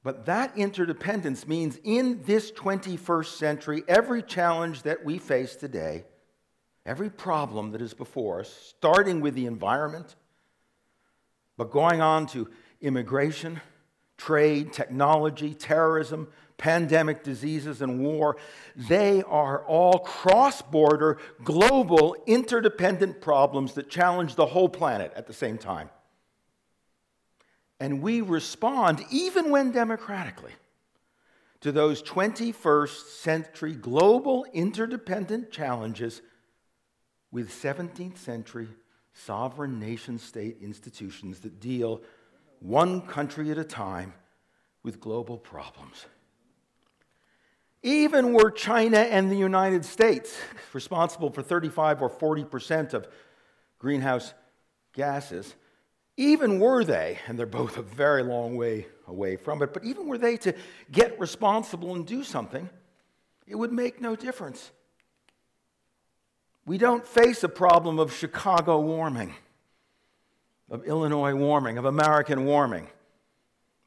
But that interdependence means in this 21st century, every challenge that we face today, every problem that is before us, starting with the environment, but going on to immigration, trade, technology, terrorism, pandemic diseases, and war, they are all cross-border, global, interdependent problems that challenge the whole planet at the same time. And we respond, even when democratically, to those 21st century global interdependent challenges with 17th century sovereign nation-state institutions that deal one country at a time with global problems. Even were China and the United States responsible for 35 or 40% of greenhouse gases, even were they, and they're both a very long way away from it, but even were they to get responsible and do something, it would make no difference. We don't face a problem of Chicago warming, of Illinois warming, of American warming,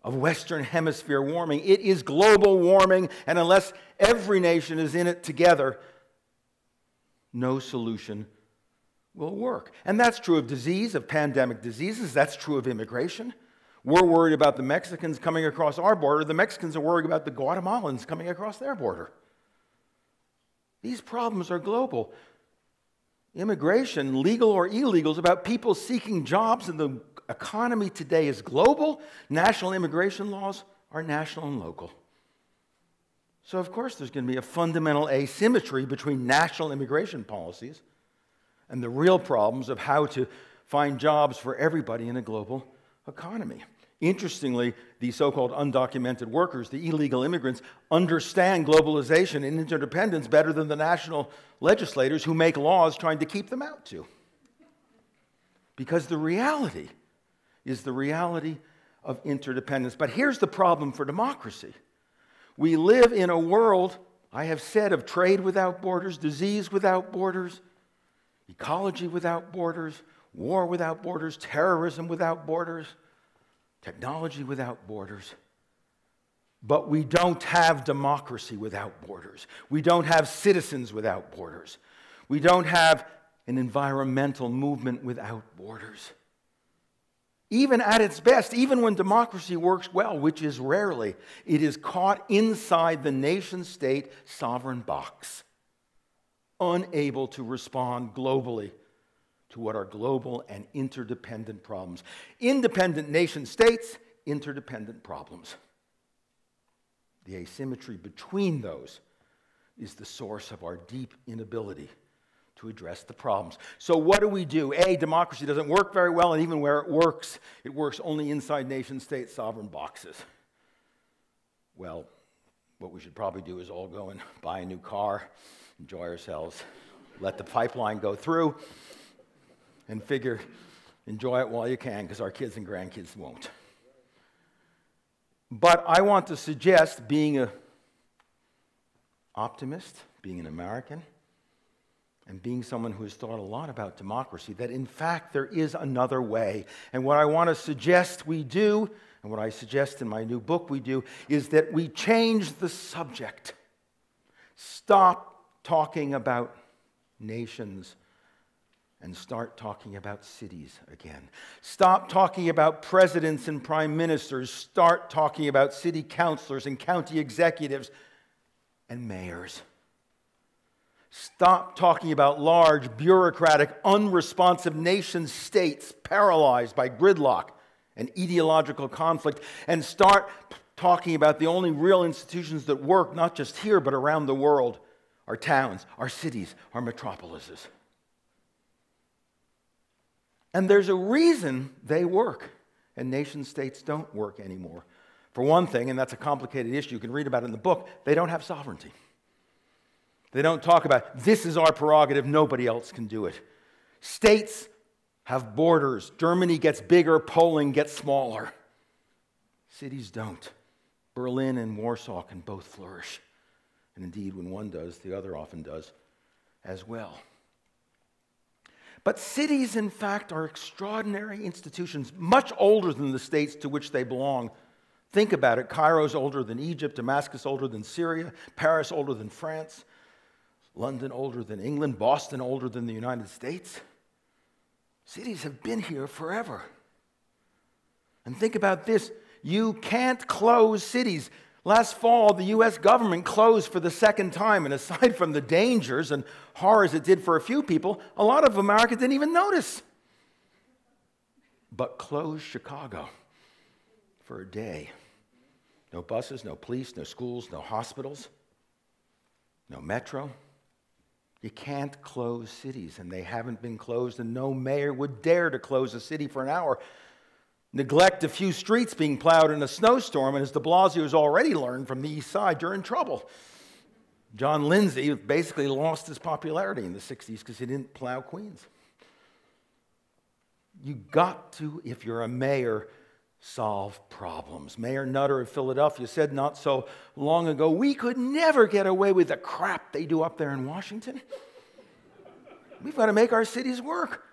of Western Hemisphere warming. It is global warming, and unless every nation is in it together, no solution will work. And that's true of disease, of pandemic diseases. That's true of immigration. We're worried about the Mexicans coming across our border. The Mexicans are worried about the Guatemalans coming across their border. These problems are global. Immigration, legal or illegal, is about people seeking jobs, and the economy today is global. National immigration laws are national and local. So, of course, there's going to be a fundamental asymmetry between national immigration policies and the real problems of how to find jobs for everybody in a global economy. Interestingly, the so-called undocumented workers, the illegal immigrants, understand globalization and interdependence better than the national legislators who make laws trying to keep them out to. Because the reality is the reality of interdependence. But here's the problem for democracy. We live in a world, I have said, of trade without borders, disease without borders, ecology without borders, war without borders, terrorism without borders, technology without borders. But we don't have democracy without borders. We don't have citizens without borders. We don't have an environmental movement without borders. Even at its best, even when democracy works well, which is rarely, it is caught inside the nation-state sovereign box, unable to respond globally to what are global and interdependent problems. Independent nation-states, interdependent problems. The asymmetry between those is the source of our deep inability to address the problems. So what do? Democracy doesn't work very well, and even where it works only inside nation-state sovereign boxes. Well, what we should probably do is all go and buy a new car, enjoy ourselves, let the pipeline go through, and figure, enjoy it while you can, because our kids and grandkids won't. But I want to suggest, being an optimist, being an American, and being someone who has thought a lot about democracy, that in fact there is another way. And what I want to suggest we do, and what I suggest in my new book we do, is that we change the subject. Stop talking about nations and start talking about cities again. Stop talking about presidents and prime ministers. Start talking about city councilors and county executives and mayors. Stop talking about large, bureaucratic, unresponsive nation-states paralyzed by gridlock and ideological conflict, and start talking about the only real institutions that work, not just here, but around the world, our towns, our cities, our metropolises. And there's a reason they work, and nation-states don't work anymore. For one thing, and that's a complicated issue, you can read about it in the book, they don't have sovereignty. They don't talk about, this is our prerogative, nobody else can do it. States have borders. Germany gets bigger, Poland gets smaller. Cities don't. Berlin and Warsaw can both flourish. And indeed, when one does, the other often does as well. But cities, in fact, are extraordinary institutions, much older than the states to which they belong. Think about it. Cairo's older than Egypt, Damascus older than Syria, Paris older than France, London older than England, Boston older than the United States. Cities have been here forever. And think about this. You can't close cities. Last fall, the U.S. government closed for the second time, and aside from the dangers and horrors it did for a few people, a lot of America didn't even notice. But closed Chicago for a day. No buses, no police, no schools, no hospitals, no metro. You can't close cities, and they haven't been closed, and no mayor would dare to close a city for an hour. Neglect a few streets being plowed in a snowstorm, and as de Blasio has already learned from the East Side, you're in trouble. John Lindsay basically lost his popularity in the 60s because he didn't plow Queens. You got to, if you're a mayor, solve problems. Mayor Nutter of Philadelphia said not so long ago, we could never get away with the crap they do up there in Washington. We've got to make our cities work.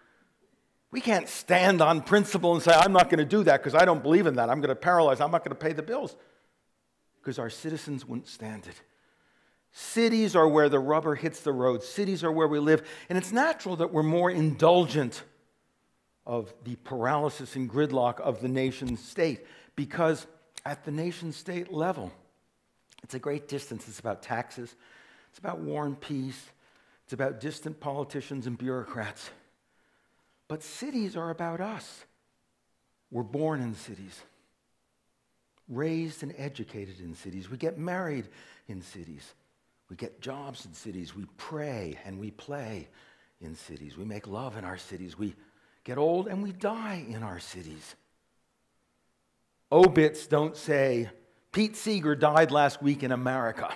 We can't stand on principle and say, I'm not going to do that because I don't believe in that. I'm going to paralyze. I'm not going to pay the bills. Because our citizens wouldn't stand it. Cities are where the rubber hits the road. Cities are where we live. And it's natural that we're more indulgent of the paralysis and gridlock of the nation state. Because at the nation state level, it's a great distance. It's about taxes. It's about war and peace. It's about distant politicians and bureaucrats. But cities are about us. We're born in cities, raised and educated in cities. We get married in cities. We get jobs in cities. We pray and we play in cities. We make love in our cities. We get old and we die in our cities. Obits don't say, Pete Seeger died last week in America.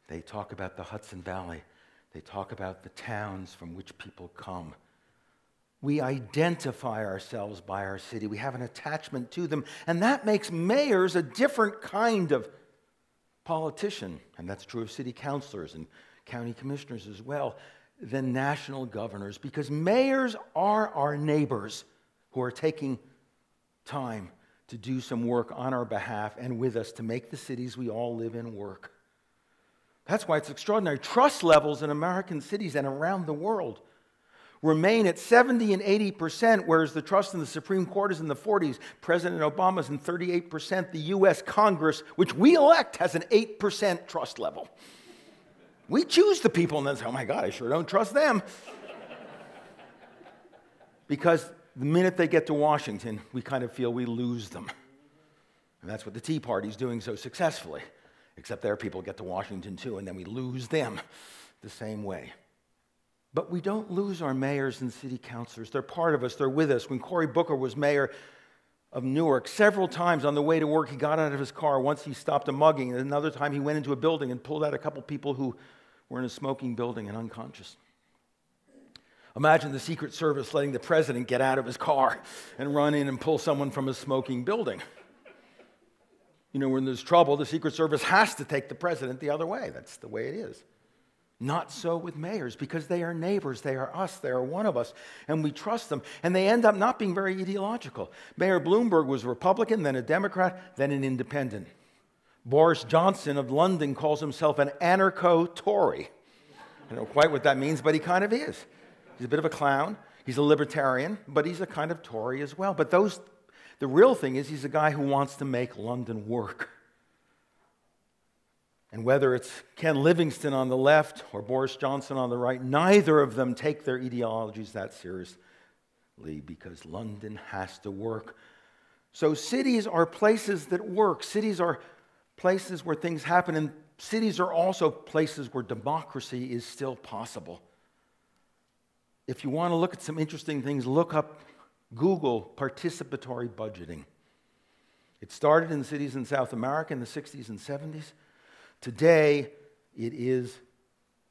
They talk about the Hudson Valley. They talk about the towns from which people come. We identify ourselves by our city. We have an attachment to them. And that makes mayors a different kind of politician, and that's true of city councilors and county commissioners as well, than national governors, because mayors are our neighbors who are taking time to do some work on our behalf and with us to make the cities we all live in work. That's why it's extraordinary. Trust levels in American cities and around the world remain at 70 and 80%, whereas the trust in the Supreme Court is in the 40s. President Obama's in 38%. The U.S. Congress, which we elect, has an 8% trust level. We choose the people and then say, oh my God, I sure don't trust them. Because the minute they get to Washington, we kind of feel we lose them. And that's what the Tea Party's doing so successfully. Except their people get to Washington too, and then we lose them the same way. But we don't lose our mayors and city councilors. They're part of us. They're with us. When Cory Booker was mayor of Newark, several times on the way to work, he got out of his car. Once he stopped a mugging, and another time he went into a building and pulled out a couple people who were in a smoking building and unconscious. Imagine the Secret Service letting the president get out of his car and run in and pull someone from a smoking building. You know, when there's trouble, the Secret Service has to take the president the other way. That's the way it is. Not so with mayors, because they are neighbors, they are us, they are one of us, and we trust them. And they end up not being very ideological. Mayor Bloomberg was a Republican, then a Democrat, then an independent. Boris Johnson of London calls himself an anarcho-Tory. I don't know quite what that means, but he kind of is. He's a bit of a clown. He's a libertarian, but he's a kind of Tory as well. But the real thing is he's a guy who wants to make London work. And whether it's Ken Livingstone on the left or Boris Johnson on the right, neither of them take their ideologies that seriously because London has to work. So cities are places that work. Cities are places where things happen, and cities are also places where democracy is still possible. If you want to look at some interesting things, look up Google participatory budgeting. It started in cities in South America in the 60s and 70s. Today, it is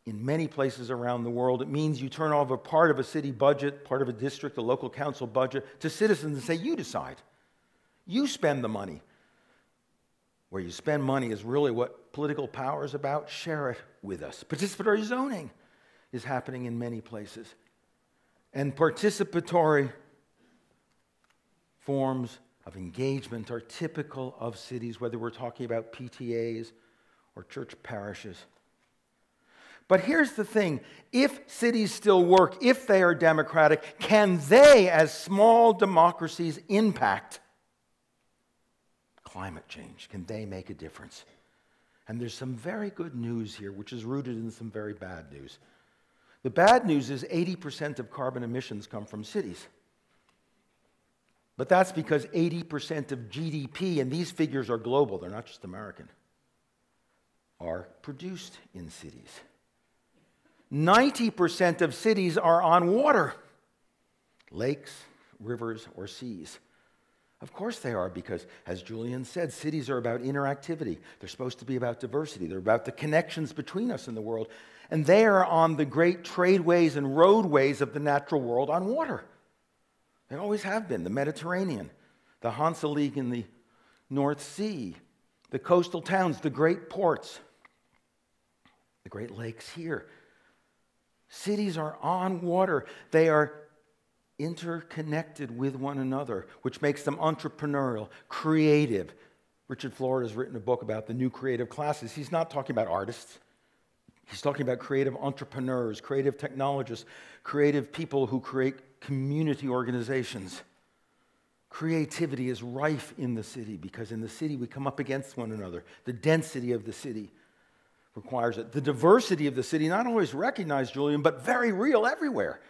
in many places around the world. It means you turn over part of a city budget, part of a district, a local council budget, to citizens and say, you decide. You spend the money. Where you spend money is really what political power is about. Share it with us. Participatory zoning is happening in many places. And participatory forms of engagement are typical of cities, whether we're talking about PTAs or church parishes. But here's the thing. If cities still work, if they are democratic, can they, as small democracies, impact climate change? Can they make a difference? And there's some very good news here, which is rooted in some very bad news. The bad news is 80% of carbon emissions come from cities. But that's because 80% of GDP, and these figures are global, they're not just American, are produced in cities. 90% of cities are on water, lakes, rivers, or seas. Of course they are, because, as Julian said, cities are about interactivity. They're supposed to be about diversity. They're about the connections between us and the world. And they are on the great tradeways and roadways of the natural world on water. They always have been. The Mediterranean, the Hansa League in the North Sea, the coastal towns, the great ports, the Great Lakes here. Cities are on water. They are interconnected with one another, which makes them entrepreneurial, creative. Richard Florida has written a book about the new creative classes. He's not talking about artists. He's talking about creative entrepreneurs, creative technologists, creative people who create community organizations. Creativity is rife in the city because in the city we come up against one another. The density of the city requires it. The diversity of the city, not always recognized, Julian, but very real everywhere.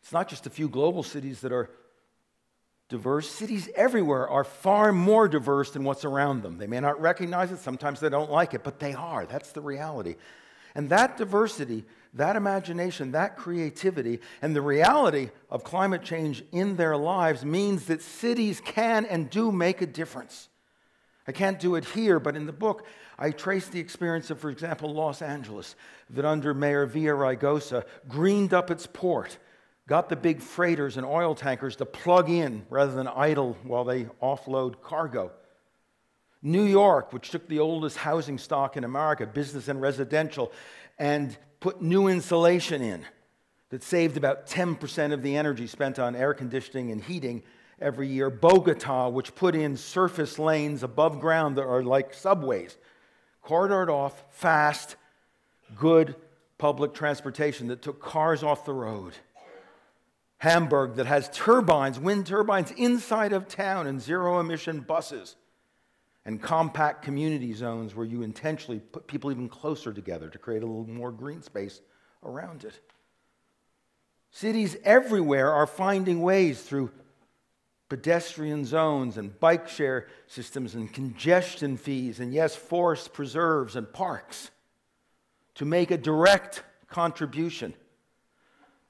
It's not just a few global cities that are diverse. Cities everywhere are far more diverse than what's around them. They may not recognize it, sometimes they don't like it, but they are. That's the reality. And that diversity, that imagination, that creativity, and the reality of climate change in their lives means that cities can and do make a difference. I can't do it here, but in the book, I trace the experience of, for example, Los Angeles, that under Mayor Villaraigosa greened up its port, got the big freighters and oil tankers to plug in rather than idle while they offload cargo. New York, which took the oldest housing stock in America, business and residential, and put new insulation in that saved about 10% of the energy spent on air conditioning and heating every year. Bogota, which put in surface lanes above ground that are like subways, corridored off, fast, good public transportation that took cars off the road. Hamburg, that has turbines, wind turbines inside of town, and zero-emission buses. And compact community zones where you intentionally put people even closer together to create a little more green space around it. Cities everywhere are finding ways through pedestrian zones and bike share systems and congestion fees and, yes, forest preserves and parks to make a direct contribution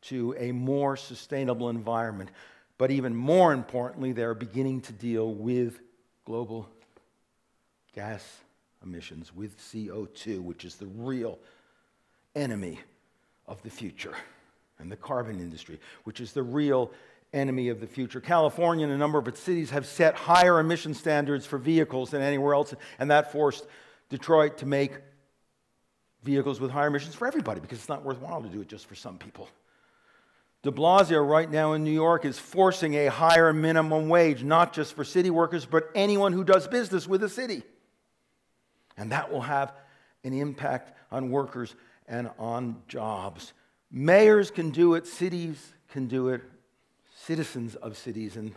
to a more sustainable environment. But even more importantly, they're beginning to deal with global gas emissions, with CO2, which is the real enemy of the future, and the carbon industry, which is the real enemy of the future. California and a number of its cities have set higher emission standards for vehicles than anywhere else, and that forced Detroit to make vehicles with higher emissions for everybody because it's not worthwhile to do it just for some people. De Blasio right now in New York is forcing a higher minimum wage, not just for city workers, but anyone who does business with a city. And that will have an impact on workers and on jobs. Mayors can do it, cities can do it, citizens of cities, and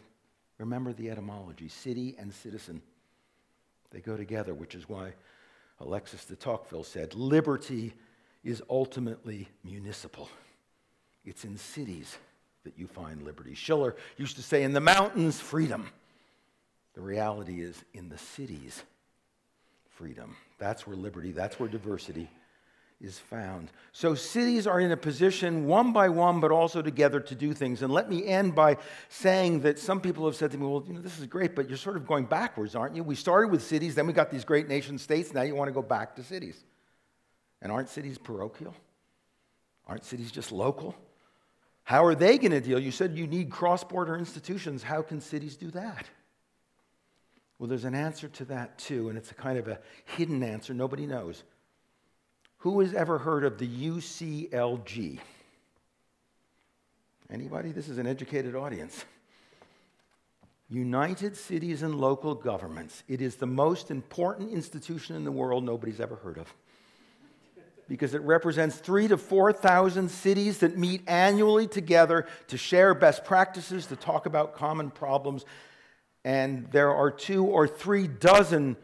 remember the etymology, city and citizen. They go together, which is why Alexis de Tocqueville said, liberty is ultimately municipal. It's in cities that you find liberty. Schiller used to say, in the mountains, freedom. The reality is in the cities, freedom. That's where liberty, that's where diversity is found. So cities are in a position, one by one, but also together to do things. And let me end by saying that some people have said to me, well, this is great, but you're sort of going backwards, aren't you? We started with cities, then we got these great nation states, now you want to go back to cities. And aren't cities parochial? Aren't cities just local? How are they going to deal? You said you need cross-border institutions. How can cities do that? Well, there's an answer to that too, and it's a kind of a hidden answer nobody knows. Who has ever heard of the UCLG? Anybody? This is an educated audience. United Cities and Local Governments. It is the most important institution in the world nobody's ever heard of, because it represents 3,000 to 4,000 cities that meet annually together to share best practices, to talk about common problems. And there are 2 or 3 dozen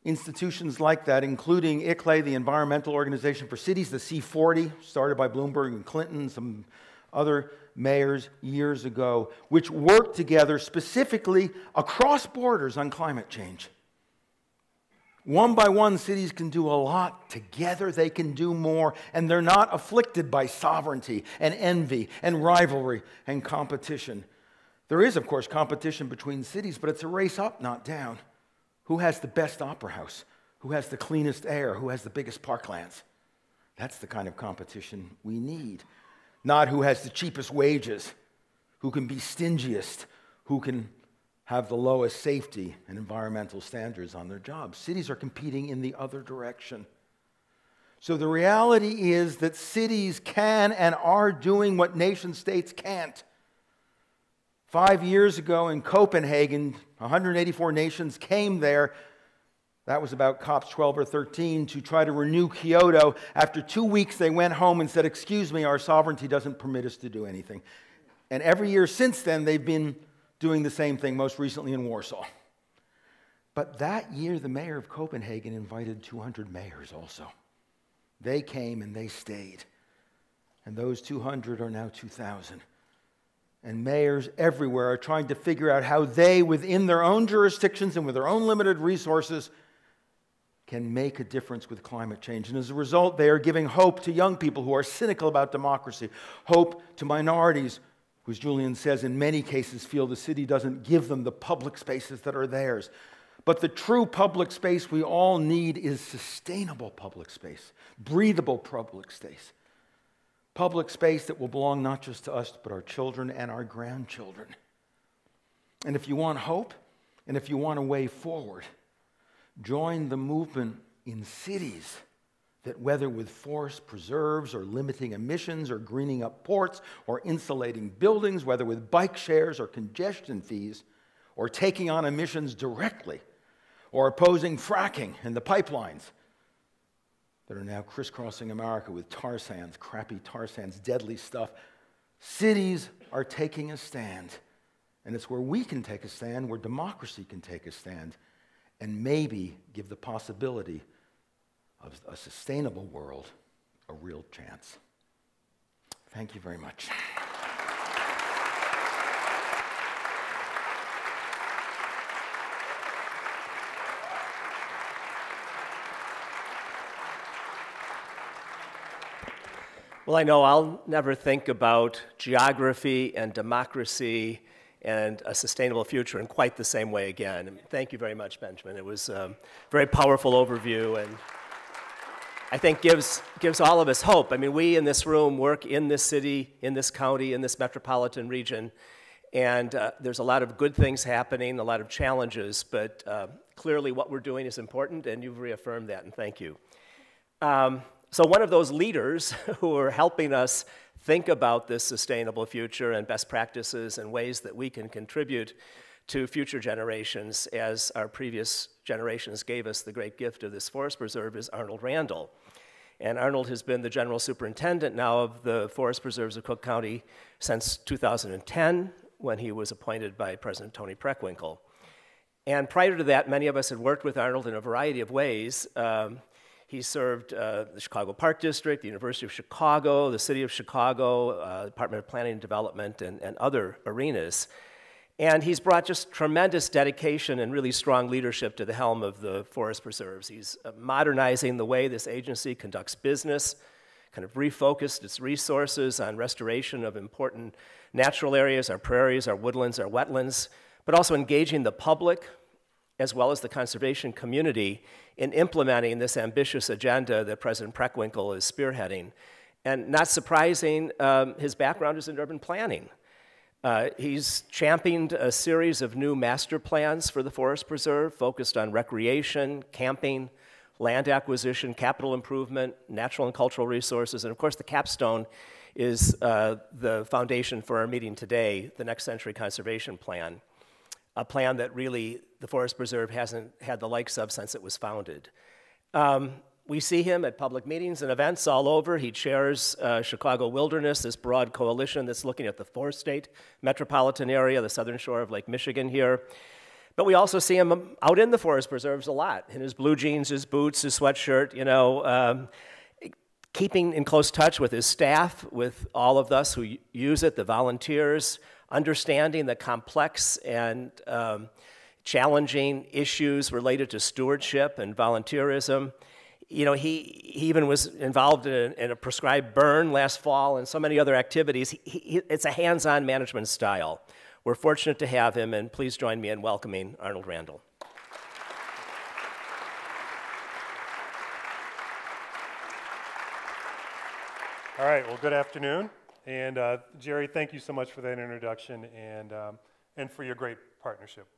institutions like that, including ICLEI, the Environmental Organization for Cities, the C40, started by Bloomberg and Clinton, some other mayors years ago, which work together specifically across borders on climate change. One by one, cities can do a lot. Together, they can do more, and they're not afflicted by sovereignty and envy and rivalry and competition. There is, of course, competition between cities, but it's a race up, not down. Who has the best opera house? Who has the cleanest air? Who has the biggest parklands? That's the kind of competition we need. Not who has the cheapest wages, who can be stingiest, who can have the lowest safety and environmental standards on their jobs. Cities are competing in the other direction. So the reality is that cities can and are doing what nation states can't. 5 years ago in Copenhagen, 184 nations came there. That was about COPs 12 or 13 to try to renew Kyoto. After 2 weeks, they went home and said, "Excuse me, our sovereignty doesn't permit us to do anything." And every year since then, they've been doing the same thing, most recently in Warsaw. But that year, the mayor of Copenhagen invited 200 mayors also. They came and they stayed. And those 200 are now 2,000. And mayors everywhere are trying to figure out how they, within their own jurisdictions and with their own limited resources, can make a difference with climate change. And as a result, they are giving hope to young people who are cynical about democracy, hope to minorities who, as Julian says, in many cases feel the city doesn't give them the public spaces that are theirs. But the true public space we all need is sustainable public space, breathable public space. Public space that will belong not just to us, but our children and our grandchildren. And if you want hope, and if you want a way forward, join the movement in cities that, whether with forest preserves or limiting emissions or greening up ports or insulating buildings, whether with bike shares or congestion fees or taking on emissions directly or opposing fracking and the pipelines that are now crisscrossing America with tar sands, crappy tar sands, deadly stuff. Cities are taking a stand. And it's where we can take a stand, where democracy can take a stand, and maybe give the possibility of a sustainable world a real chance. Thank you very much. Well, I know I'll never think about geography and democracy and a sustainable future in quite the same way again. And thank you very much, Benjamin. It was a very powerful overview, and I think gives all of us hope. I mean, we in this room work in this city, in this county, in this metropolitan region, and there's a lot of good things happening, a lot of challenges, but clearly what we're doing is important, and you've reaffirmed that, and thank you. So one of those leaders who are helping us think about this sustainable future and best practices and ways that we can contribute to future generations, as our previous generations gave us the great gift of this forest preserve, is Arnold Randall. And Arnold has been the general superintendent now of the forest preserves of Cook County since 2010, when he was appointed by President Tony Preckwinkle. And prior to that, many of us had worked with Arnold in a variety of ways. He served the Chicago Park District, the University of Chicago, the City of Chicago, Department of Planning and Development, and other arenas. And he's brought just tremendous dedication and really strong leadership to the helm of the forest preserves. He's modernizing the way this agency conducts business, kind of refocused its resources on restoration of important natural areas, our prairies, our woodlands, our wetlands, but also engaging the public as well as the conservation community in implementing this ambitious agenda that President Preckwinkle is spearheading. And not surprising, his background is in urban planning. He's championed a series of new master plans for the Forest Preserve focused on recreation, camping, land acquisition, capital improvement, natural and cultural resources, and of course the capstone is the foundation for our meeting today, the Next Century Conservation Plan, a plan that really the Forest Preserve hasn't had the likes of since it was founded. We see him at public meetings and events all over. He chairs Chicago Wilderness, this broad coalition that's looking at the four-state metropolitan area, the southern shore of Lake Michigan here. But we also see him out in the forest preserves a lot, in his blue jeans, his boots, his sweatshirt, you know, keeping in close touch with his staff, with all of us who use it, the volunteers, understanding the complex and challenging issues related to stewardship and volunteerism. You know, he even was involved in a prescribed burn last fall and so many other activities. It's a hands-on management style. We're fortunate to have him, and please join me in welcoming Arnold Randall. All right, well, good afternoon. And Jerry, thank you so much for that introduction and for your great partnership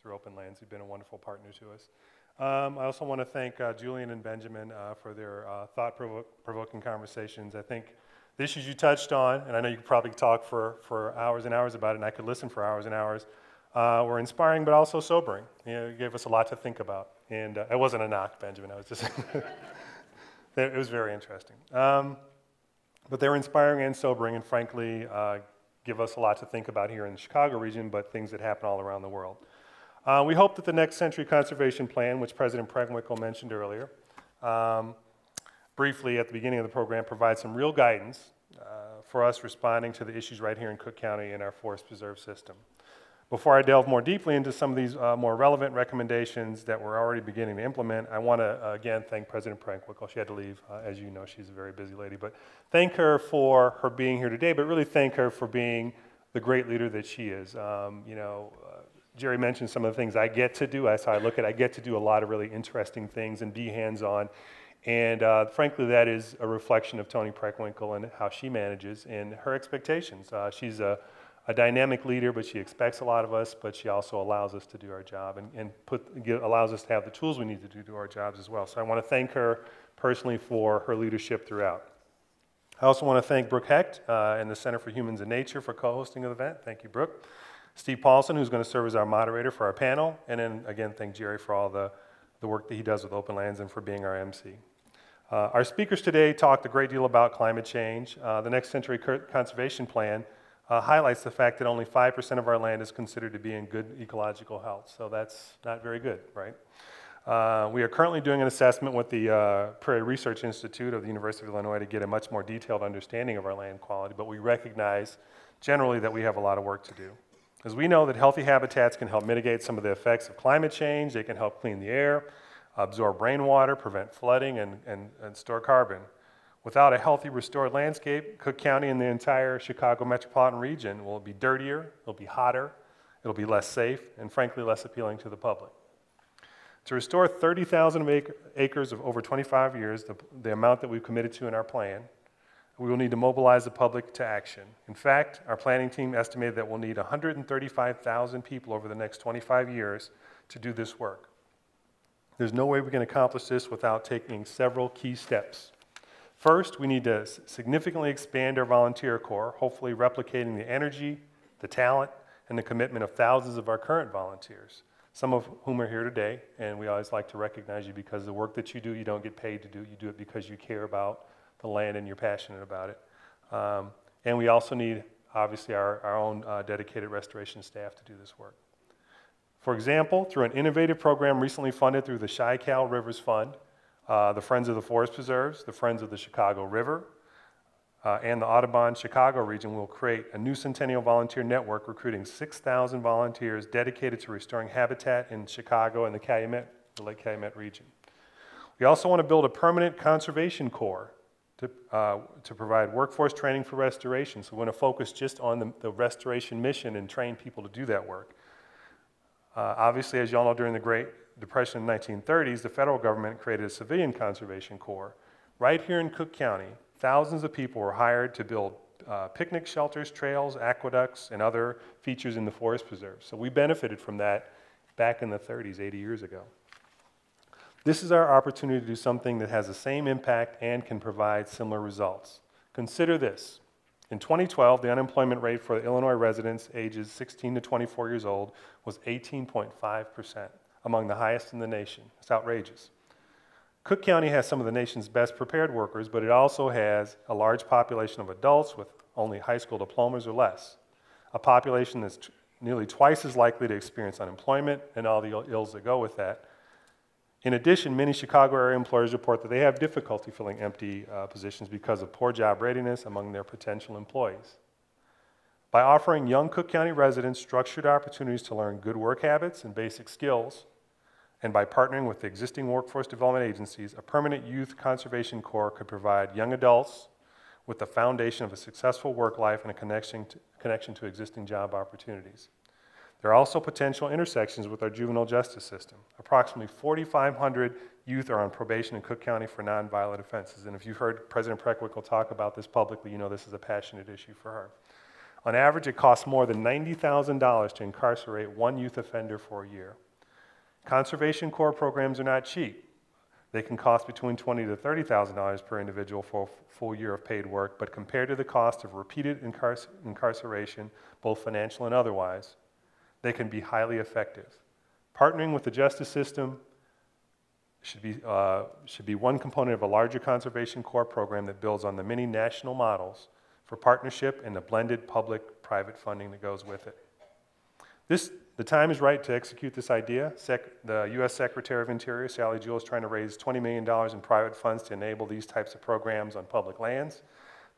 through Open Lands. You've been a wonderful partner to us. I also want to thank Julian and Benjamin for their thought-provoking conversations. I think the issues you touched on, and I know you could probably talk for hours and hours about it, and I could listen for hours and hours, were inspiring but also sobering. You know, you gave us a lot to think about. And it wasn't a knock, Benjamin. I was just it was very interesting. But they were inspiring and sobering, and frankly, give us a lot to think about here in the Chicago region, but things that happen all around the world. We hope that the Next Century Conservation Plan, which President Pregnwinkle mentioned earlier, briefly at the beginning of the program, provides some real guidance for us responding to the issues right here in Cook County in our forest preserve system. Before I delve more deeply into some of these more relevant recommendations that we're already beginning to implement, I want to again thank President Pregnwinkle. She had to leave, as you know, she's a very busy lady, but thank her for her being here today, but really thank her for being the great leader that she is. You know, Jerry mentioned some of the things I get to do. That's how I look at it. I get to do a lot of really interesting things and be hands-on. And frankly, that is a reflection of Toni Preckwinkle and how she manages and her expectations. She's a dynamic leader, but she expects a lot of us, but she also allows us to do our job and allows us to have the tools we need to do our jobs as well. So I want to thank her personally for her leadership throughout. I also want to thank Brooke Hecht and the Center for Humans and Nature for co-hosting the event. Thank you, Brooke. Steve Paulson, who's going to serve as our moderator for our panel, and then again, thank Jerry for all the work that he does with Open Lands and for being our MC. Our speakers today talked a great deal about climate change. The Next Century Conservation Plan highlights the fact that only 5% of our land is considered to be in good ecological health, so that's not very good, right? We are currently doing an assessment with the Prairie Research Institute of the University of Illinois to get a much more detailed understanding of our land quality, but we recognize generally that we have a lot of work to do. As we know that healthy habitats can help mitigate some of the effects of climate change, they can help clean the air, absorb rainwater, prevent flooding, and store carbon. Without a healthy restored landscape, Cook County and the entire Chicago metropolitan region will be dirtier, it'll be hotter, it'll be less safe, and frankly less appealing to the public. To restore 30,000 acres of over 25 years, the amount that we've committed to in our plan, we will need to mobilize the public to action. In fact, our planning team estimated that we'll need 135,000 people over the next 25 years to do this work. There's no way we can accomplish this without taking several key steps. First, we need to significantly expand our volunteer corps, hopefully replicating the energy, the talent, and the commitment of thousands of our current volunteers, some of whom are here today, and we always like to recognize you because the work that you do, you don't get paid to do. You do it because you care about the land and you're passionate about it. And we also need, obviously, our own dedicated restoration staff to do this work. For example, through an innovative program recently funded through the Chi-Cal Rivers Fund, the Friends of the Forest Preserves, the Friends of the Chicago River, and the Audubon Chicago region will create a new Centennial Volunteer Network recruiting 6,000 volunteers dedicated to restoring habitat in Chicago and the Lake Calumet region. We also want to build a permanent conservation corps to provide workforce training for restoration. So we want to focus just on the restoration mission and train people to do that work. Obviously, as you all know, during the Great Depression in the 1930s, the federal government created a civilian conservation corps. Right here in Cook County, thousands of people were hired to build picnic shelters, trails, aqueducts, and other features in the forest preserve. So we benefited from that back in the 30s, 80 years ago. This is our opportunity to do something that has the same impact and can provide similar results. Consider this. In 2012, the unemployment rate for Illinois residents ages 16 to 24 years old was 18.5%, among the highest in the nation. It's outrageous. Cook County has some of the nation's best prepared workers, but it also has a large population of adults with only high school diplomas or less, a population that's nearly twice as likely to experience unemployment and all the ills that go with that. In addition, many Chicago area employers report that they have difficulty filling empty positions because of poor job readiness among their potential employees. By offering young Cook County residents structured opportunities to learn good work habits and basic skills, and by partnering with the existing workforce development agencies, a permanent youth conservation corps could provide young adults with the foundation of a successful work life and a connection to existing job opportunities. There are also potential intersections with our juvenile justice system. Approximately 4,500 youth are on probation in Cook County for nonviolent offenses, and if you've heard President Preckwinkle talk about this publicly, you know this is a passionate issue for her. On average, it costs more than $90,000 to incarcerate one youth offender for a year. Conservation Corps programs are not cheap. They can cost between $20,000 to $30,000 per individual for a full year of paid work, but compared to the cost of repeated incarceration, both financial and otherwise, they can be highly effective. Partnering with the justice system should be one component of a larger Conservation Corps program that builds on the many national models for partnership and the blended public-private funding that goes with it. The time is right to execute this idea. The U.S. Secretary of Interior, Sally Jewell, is trying to raise $20 million in private funds to enable these types of programs on public lands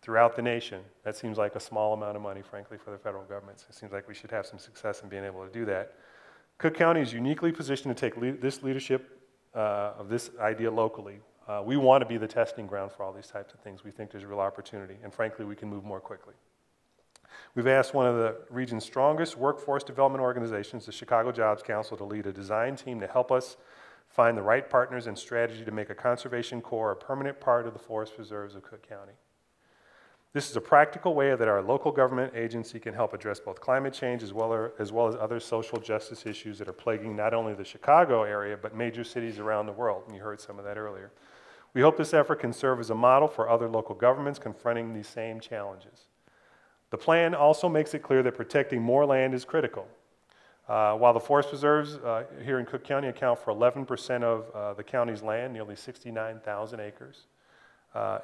throughout the nation. That seems like a small amount of money, frankly, for the federal government. It seems like we should have some success in being able to do that. Cook County is uniquely positioned to take this leadership of this idea locally. We want to be the testing ground for all these types of things. We think there's a real opportunity, and frankly, we can move more quickly. We've asked one of the region's strongest workforce development organizations, the Chicago Jobs Council, to lead a design team to help us find the right partners and strategy to make a Conservation Corps a permanent part of the forest preserves of Cook County. This is a practical way that our local government agency can help address both climate change as well as other social justice issues that are plaguing not only the Chicago area, but major cities around the world, and you heard some of that earlier. We hope this effort can serve as a model for other local governments confronting these same challenges. The plan also makes it clear that protecting more land is critical. While the forest preserves here in Cook County account for 11% of the county's land, nearly 69,000 acres,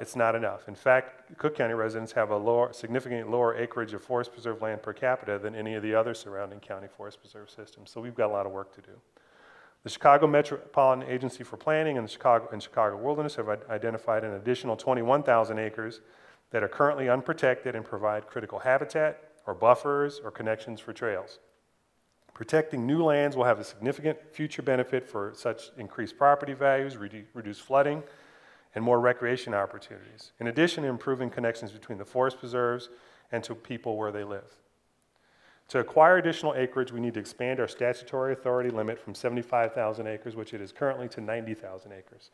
it's not enough. In fact, Cook County residents have a significantly lower acreage of forest preserve land per capita than any of the other surrounding county forest preserve systems, so we've got a lot of work to do. The Chicago Metropolitan Agency for Planning and Chicago Wilderness have identified an additional 21,000 acres that are currently unprotected and provide critical habitat or buffers or connections for trails. Protecting new lands will have a significant future benefit for such increased property values, reduced flooding, and more recreation opportunities. In addition, improving connections between the forest preserves and to people where they live. To acquire additional acreage, we need to expand our statutory authority limit from 75,000 acres, which it is currently, to 90,000 acres.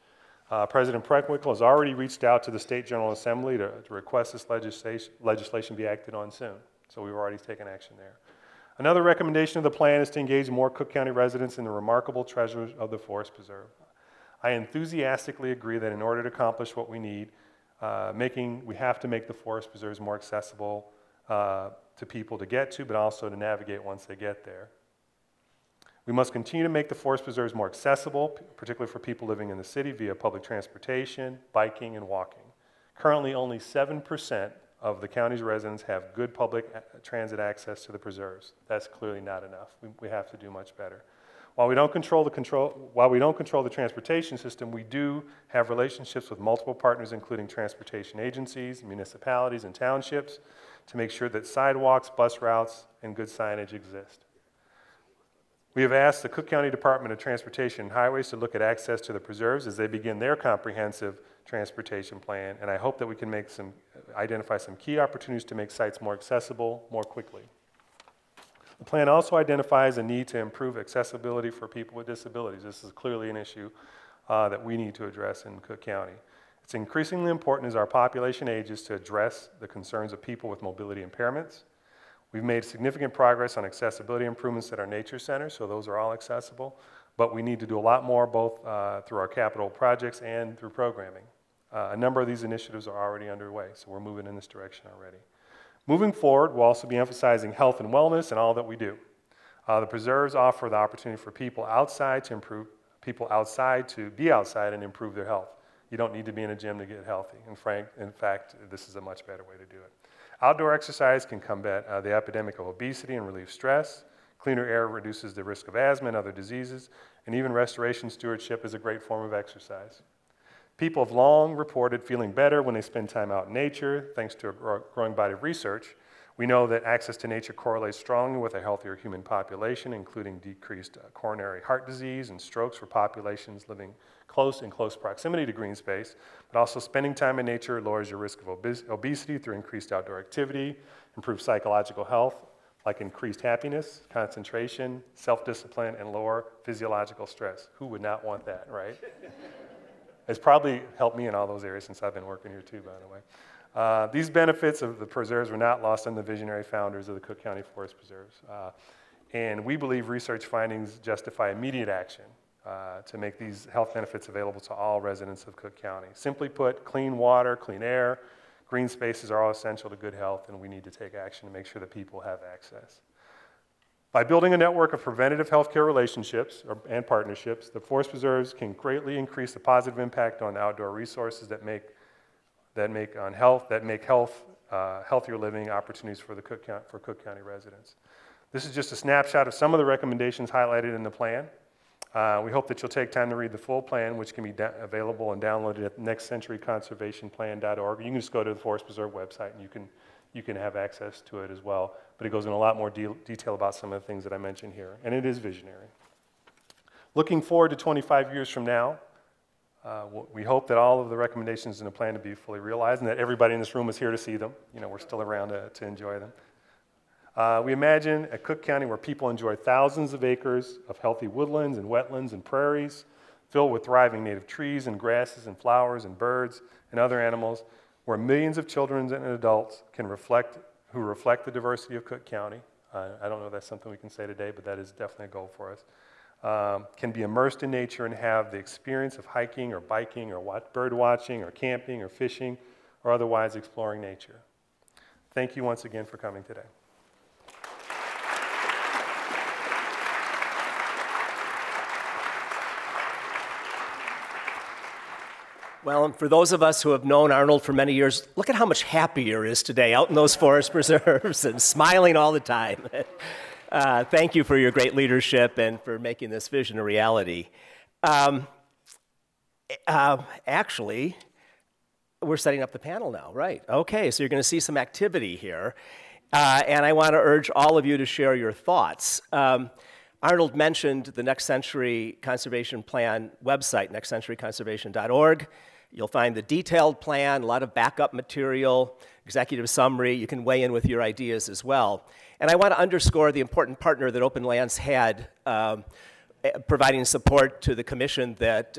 President Preckwinkle has already reached out to the State General Assembly to request this legislation be acted on soon. So we've already taken action there. Another recommendation of the plan is to engage more Cook County residents in the remarkable treasures of the Forest Preserve. I enthusiastically agree that in order to accomplish what we need, we have to make the Forest Preserves more accessible to people to get to, but also to navigate once they get there. We must continue to make the forest preserves more accessible, particularly for people living in the city via public transportation, biking, and walking. Currently, only 7% of the county's residents have good public transit access to the preserves. That's clearly not enough. We have to do much better. While we don't control the transportation system, we do have relationships with multiple partners, including transportation agencies, municipalities, and townships, to make sure that sidewalks, bus routes, and good signage exist. We have asked the Cook County Department of Transportation and Highways to look at access to the preserves as they begin their comprehensive transportation plan, and I hope that we can identify some key opportunities to make sites more accessible more quickly. The plan also identifies a need to improve accessibility for people with disabilities. This is clearly an issue that we need to address in Cook County. It's increasingly important as our population ages to address the concerns of people with mobility impairments. We've made significant progress on accessibility improvements at our nature centers, so those are all accessible, but we need to do a lot more both through our capital projects and through programming. A number of these initiatives are already underway, so we're moving in this direction already. Moving forward, we'll also be emphasizing health and wellness in all that we do. The preserves offer the opportunity for people outside to be outside and improve their health. You don't need to be in a gym to get healthy. In fact, this is a much better way to do it. Outdoor exercise can combat the epidemic of obesity and relieve stress. Cleaner air reduces the risk of asthma and other diseases, and even restoration stewardship is a great form of exercise. People have long reported feeling better when they spend time out in nature. Thanks to a growing body of research, we know that access to nature correlates strongly with a healthier human population, including decreased coronary heart disease and strokes for populations living in close proximity to green space, but also spending time in nature lowers your risk of obesity through increased outdoor activity, improved psychological health, like increased happiness, concentration, self-discipline, and lower physiological stress. Who would not want that, right? It's probably helped me in all those areas since I've been working here too, by the way. These benefits of the preserves were not lost on the visionary founders of the Cook County Forest Preserves. And we believe research findings justify immediate action to make these health benefits available to all residents of Cook County. Simply put, clean water, clean air, green spaces are all essential to good health, and we need to take action to make sure that people have access. By building a network of preventative healthcare relationships and partnerships, the Forest Preserves can greatly increase the positive impact on outdoor resources that make healthier living opportunities for Cook County residents. This is just a snapshot of some of the recommendations highlighted in the plan. We hope that you'll take time to read the full plan, which can be available and downloaded at nextcenturyconservationplan.org. You can just go to the Forest Preserve website and you can have access to it as well. But it goes in a lot more detail about some of the things that I mentioned here, and it is visionary. Looking forward to 25 years from now, we hope that all of the recommendations in the plan to be fully realized and that everybody in this room is here to see them. You know, we're still around to enjoy them. We imagine a Cook County where people enjoy thousands of acres of healthy woodlands and wetlands and prairies filled with thriving native trees and grasses and flowers and birds and other animals, where millions of children and adults who reflect the diversity of Cook County. I don't know if that's something we can say today, but that is definitely a goal for us. Can be immersed in nature and have the experience of hiking or biking or bird watching or camping or fishing or otherwise exploring nature. Thank you once again for coming today. Well, and for those of us who have known Arnold for many years, look at how much happier he is today out in those forest preserves and smiling all the time. Thank you for your great leadership and for making this vision a reality. Actually, we're setting up the panel now, right? Okay, so you're going to see some activity here. And I want to urge all of you to share your thoughts. Arnold mentioned the Next Century Conservation Plan website, nextcenturyconservation.org. You'll find the detailed plan, a lot of backup material, executive summary. You can weigh in with your ideas as well. And I want to underscore the important partner that Open Lands had providing support to the commission that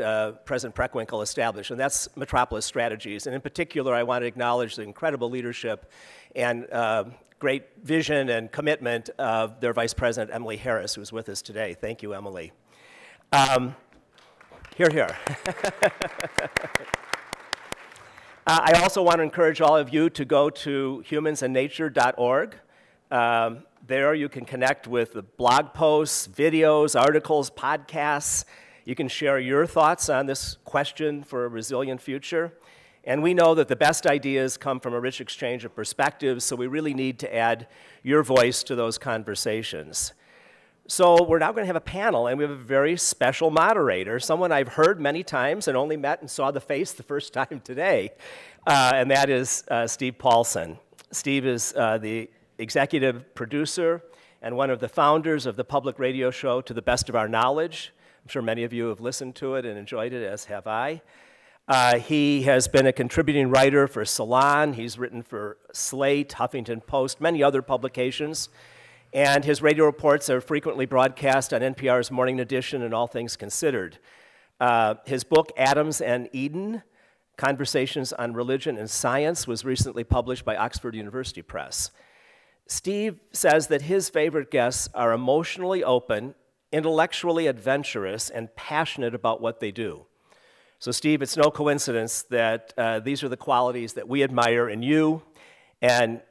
President Preckwinkle established, and that's Metropolis Strategies. And in particular, I want to acknowledge the incredible leadership and great vision and commitment of their Vice President, Emily Harris, who's with us today. Thank you, Emily. Here. I also want to encourage all of you to go to humansandnature.org. There you can connect with the blog posts, videos, articles, podcasts. You can share your thoughts on this question for a resilient future. And we know that the best ideas come from a rich exchange of perspectives, so we really need to add your voice to those conversations. So we're now going to have a panel, and we have a very special moderator, someone I've heard many times and only met and saw the face the first time today, and that is Steve Paulson. Steve is the executive producer and one of the founders of the public radio show To the Best of Our Knowledge. I'm sure many of you have listened to it and enjoyed it, as have I. He has been a contributing writer for Salon. He's written for Slate, Huffington Post, many other publications. And his radio reports are frequently broadcast on NPR's Morning Edition and All Things Considered. His book, Adams and Eden, Conversations on Religion and Science, was recently published by Oxford University Press. Steve says that his favorite guests are emotionally open, intellectually adventurous, and passionate about what they do. So Steve, it's no coincidence that these are the qualities that we admire in you and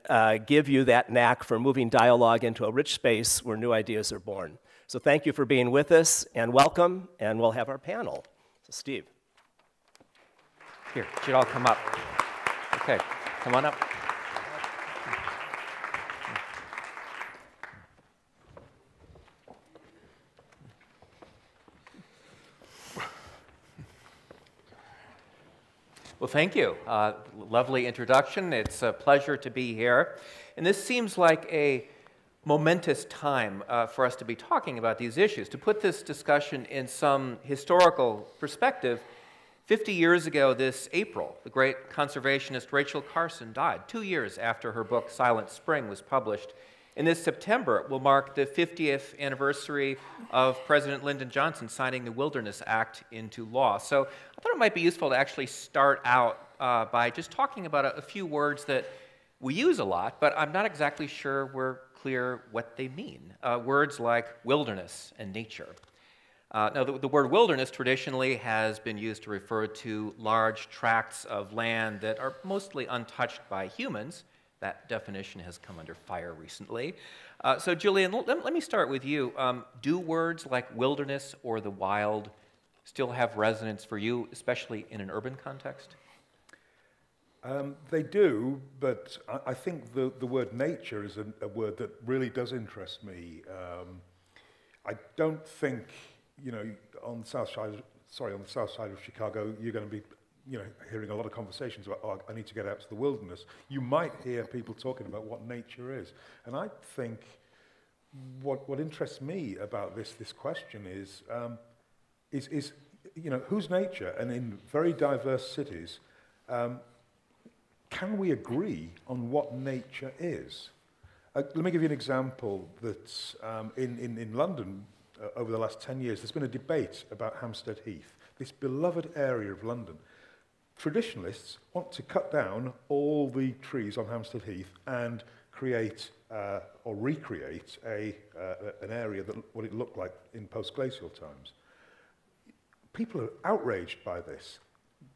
give you that knack for moving dialogue into a rich space where new ideas are born. So thank you for being with us, and welcome, and we'll have our panel. So Steve. Here, you should all come up. Okay, come on up. Well, thank you. Lovely introduction. It's a pleasure to be here. And this seems like a momentous time for us to be talking about these issues. To put this discussion in some historical perspective, 50 years ago this April, the great conservationist Rachel Carson died, 2 years after her book Silent Spring was published. And this September will mark the 50th anniversary of President Lyndon Johnson signing the Wilderness Act into law. So I thought it might be useful to actually start out by just talking about a few words that we use a lot, but I'm not exactly sure we're clear what they mean. Words like wilderness and nature. Now, the word wilderness traditionally has been used to refer to large tracts of land that are mostly untouched by humans. That definition has come under fire recently. So Julian, let me start with you. Do words like wilderness or the wild still have resonance for you, especially in an urban context? They do, but I think the word nature is a word that really does interest me. I don't think, on the south side of Chicago, you're going to be hearing a lot of conversations about, oh, I need to get out to the wilderness. You might hear people talking about what nature is. And I think what interests me about this question is whose nature? And in very diverse cities, can we agree on what nature is? Let me give you an example that in London, over the last 10 years, there's been a debate about Hampstead Heath, this beloved area of London. Traditionalists want to cut down all the trees on Hampstead Heath and create or recreate an area that what it looked like in post-glacial times. People are outraged by this.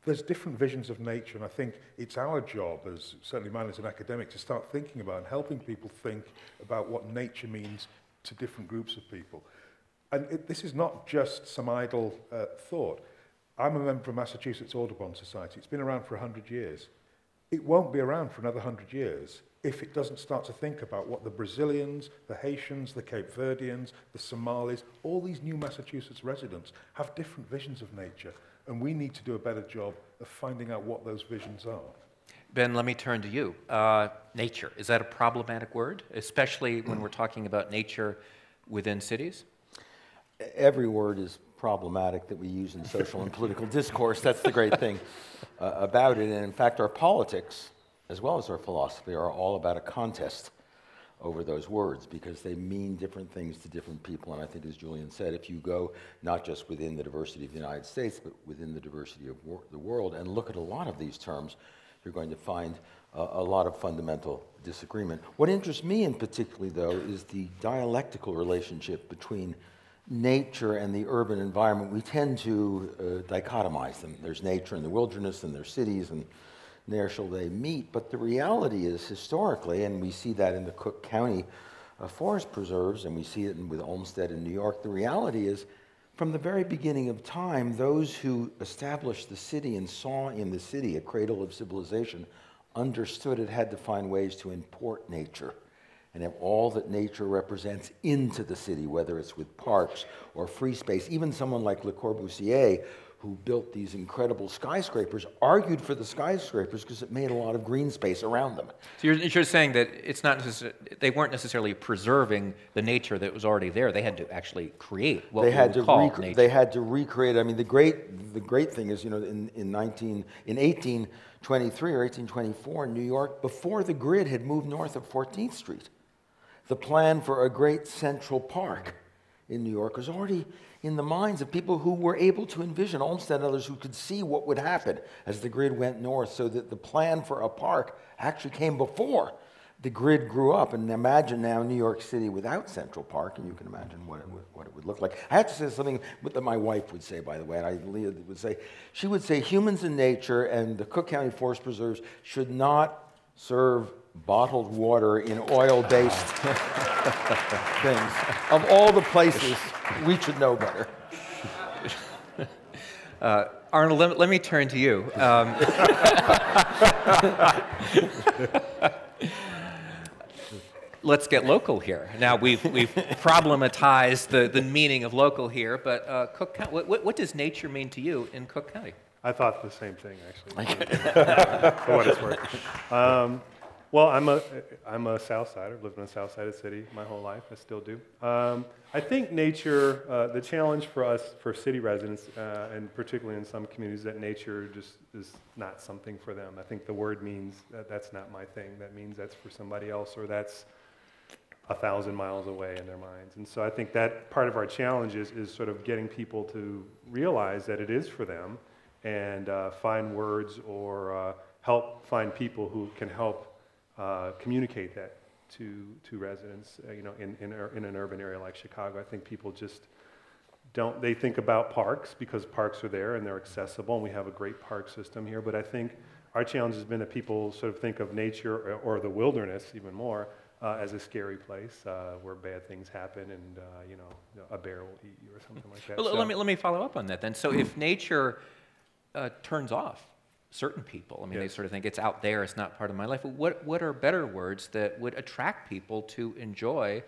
There's different visions of nature, and I think it's our job, as certainly mine as an academic, to start thinking about and helping people think about what nature means to different groups of people. And this is not just some idle thought. I'm a member of Massachusetts Audubon Society. It's been around for 100 years. It won't be around for another 100 years if it doesn't start to think about what the Brazilians, the Haitians, the Cape Verdeans, the Somalis, all these new Massachusetts residents have different visions of nature, and we need to do a better job of finding out what those visions are. Ben, let me turn to you. Nature, is that a problematic word, especially when we're talking about nature within cities? Every word is problematic that we use in social and political discourse. That's the great thing about it. And in fact, our politics, as well as our philosophy, are all about a contest over those words because they mean different things to different people. And I think, as Julian said, if you go not just within the diversity of the United States, but within the diversity of the world and look at a lot of these terms, you're going to find a lot of fundamental disagreement. What interests me in particular, though, is the dialectical relationship between nature and the urban environment. We tend to dichotomize them. There's nature in the wilderness and there's cities, and there shall they meet. But the reality is, historically, and we see that in the Cook County forest preserves, and we see it with Olmsted in New York, the reality is, from the very beginning of time, those who established the city and saw in the city a cradle of civilization understood it had to find ways to import nature and have all that nature represents into the city, whether it's with parks or free space. Even someone like Le Corbusier, who built these incredible skyscrapers, argued for the skyscrapers because it made a lot of green space around them. So you're saying that it's not they weren't necessarily preserving the nature that was already there. They had to actually create what we would call nature. They had to recreate. I mean, the great thing is, in 1823 or 1824 in New York, before the grid had moved north of 14th Street, the plan for a great central park in New York was already in the minds of people who were able to envision, Olmsted and others who could see what would happen as the grid went north, so that the plan for a park actually came before the grid grew up. And imagine now New York City without Central Park, and you can imagine what it would look like. I have to say something that my wife would say, by the way, and she would say humans and nature and the Cook County Forest Preserves should not serve bottled water in oil-based things. Of all the places, we should know better. Arnold, let me turn to you. Let's get local here. Now, we've problematized the meaning of local here, but Cook County, what does nature mean to you in Cook County? I thought the same thing, actually, for what it's worth. Well, I'm a South Sider. I've lived on the South Side of the city my whole life. I still do. I think nature, the challenge for us, for city residents, and particularly in some communities, that nature just is not something for them. I think the word means that's not my thing. That means that's for somebody else, or that's 1,000 miles away in their minds. And so I think that part of our challenge is sort of getting people to realize that it is for them, and find words or help find people who can help communicate that to residents, in an urban area like Chicago. I think people just don't, they think about parks because parks are there and they're accessible, and we have a great park system here, but I think our challenge has been that people sort of think of nature or the wilderness even more as a scary place where bad things happen, and a bear will eat you or something like that. Well, let me follow up on that then. So if nature turns off certain people, I mean, they sort of think it's out there, it's not part of my life. What are better words that would attract people to enjoy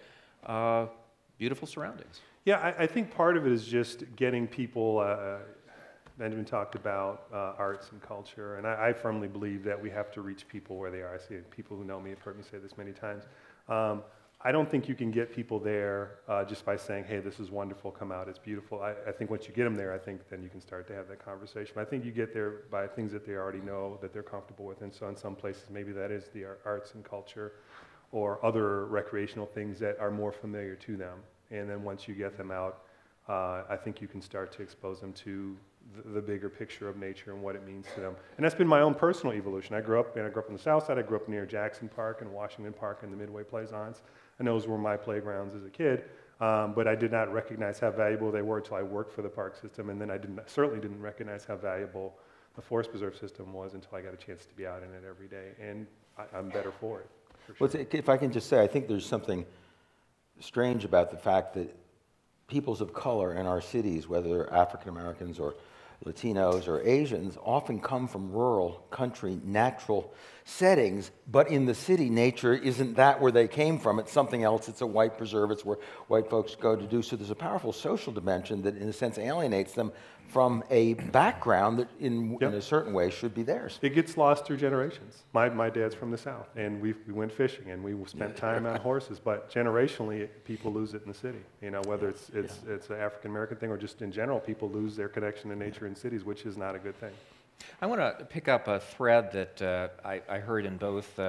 beautiful surroundings? Yeah, I think part of it is just getting people. Benjamin talked about arts and culture, and I firmly believe that we have to reach people where they are. I see people who know me have heard me say this many times. I don't think you can get people there just by saying, hey, this is wonderful, come out, it's beautiful. I think once you get them there, I think then you can start to have that conversation. I think you get there by things that they already know, that they're comfortable with, and so in some places maybe that is the arts and culture or other recreational things that are more familiar to them. And then once you get them out, I think you can start to expose them to the bigger picture of nature and what it means to them. And that's been my own personal evolution. I grew up on the South Side. I grew up near Jackson Park and Washington Park and the Midway Plaisance. And those were my playgrounds as a kid. But I did not recognize how valuable they were until I worked for the park system. And then I certainly didn't recognize how valuable the Forest Preserve system was until I got a chance to be out in it every day. And I'm better for it. For sure. Well, if I can just say, I think there's something strange about the fact that peoples of color in our cities, whether they're African Americans or Latinos or Asians, often come from rural, country, natural settings, but in the city, nature isn't that where they came from. It's something else. It's a white preserve. It's where white folks go to do. So there's a powerful social dimension that, in a sense, alienates them from a background that, in a certain way, should be theirs. It gets lost through generations. My dad's from the South, and we went fishing, and we spent time on horses, but generationally, people lose it in the city. Whether it's an African-American thing or just in general, people lose their connection to nature in cities, which is not a good thing. I want to pick up a thread that I heard in both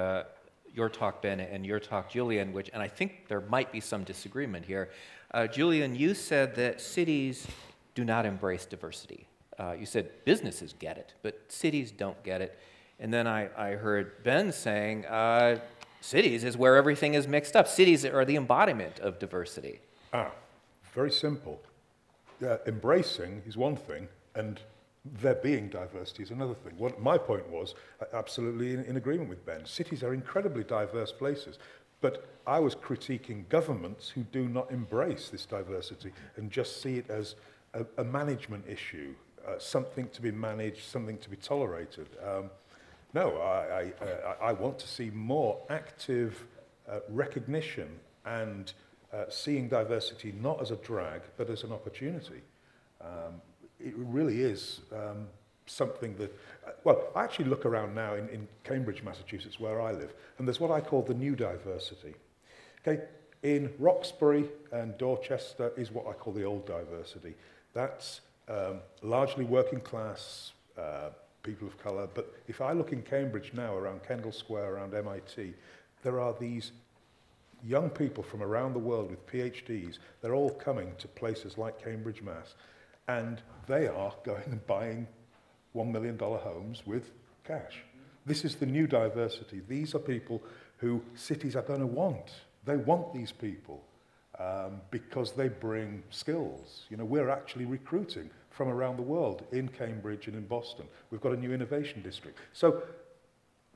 your talk, Ben, and your talk, Julian, and I think there might be some disagreement here. Julian, you said that cities do not embrace diversity. You said businesses get it, but cities don't get it. And then I heard Ben saying cities is where everything is mixed up. Cities are the embodiment of diversity. Very simple. Embracing is one thing, and there being diversity is another thing. What my point was, absolutely in agreement with Ben, cities are incredibly diverse places, but I was critiquing governments who do not embrace this diversity and just see it as a management issue, something to be managed, something to be tolerated. No, I want to see more active recognition and seeing diversity not as a drag, but as an opportunity. It really is something that, I actually look around now in Cambridge, Massachusetts, where I live, and there's what I call the new diversity. Okay, in Roxbury and Dorchester is what I call the old diversity. That's largely working class, people of colour, but if I look in Cambridge now, around Kendall Square, around MIT, there are these young people from around the world with PhDs, they're all coming to places like Cambridge, Mass, and they are going and buying $1 million homes with cash. This is the new diversity. These are people who cities are going to want. They want these people because they bring skills. You know, we're actually recruiting from around the world in Cambridge and in Boston. We've got a new innovation district. So,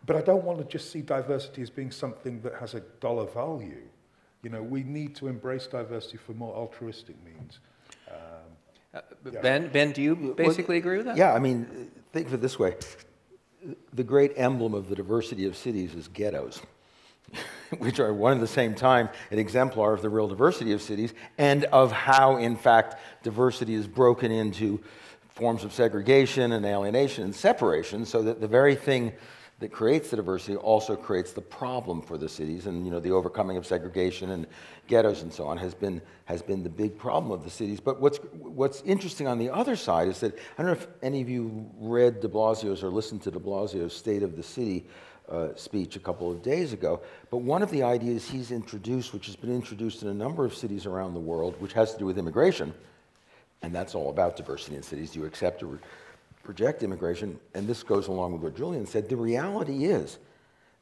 but I don't want to just see diversity as being something that has a dollar value. You know, we need to embrace diversity for more altruistic means. Ben, do you basically agree with that? Yeah, I mean, think of it this way. The great emblem of the diversity of cities is ghettos, which are one at the same time an exemplar of the real diversity of cities and of how, in fact, diversity is broken into forms of segregation and alienation and separation, so that the very thing that creates the diversity also creates the problem for the cities. And, you know, the overcoming of segregation and ghettos and so on has been the big problem of the cities. But what's interesting on the other side is that, I don't know if any of you read de Blasio's or listened to de Blasio's State of the City speech a couple of days ago, but one of the ideas he's introduced, which has been introduced in a number of cities around the world, which has to do with immigration, and that's all about diversity in cities. Do you accept or reject immigration? And this goes along with what Julian said. The reality is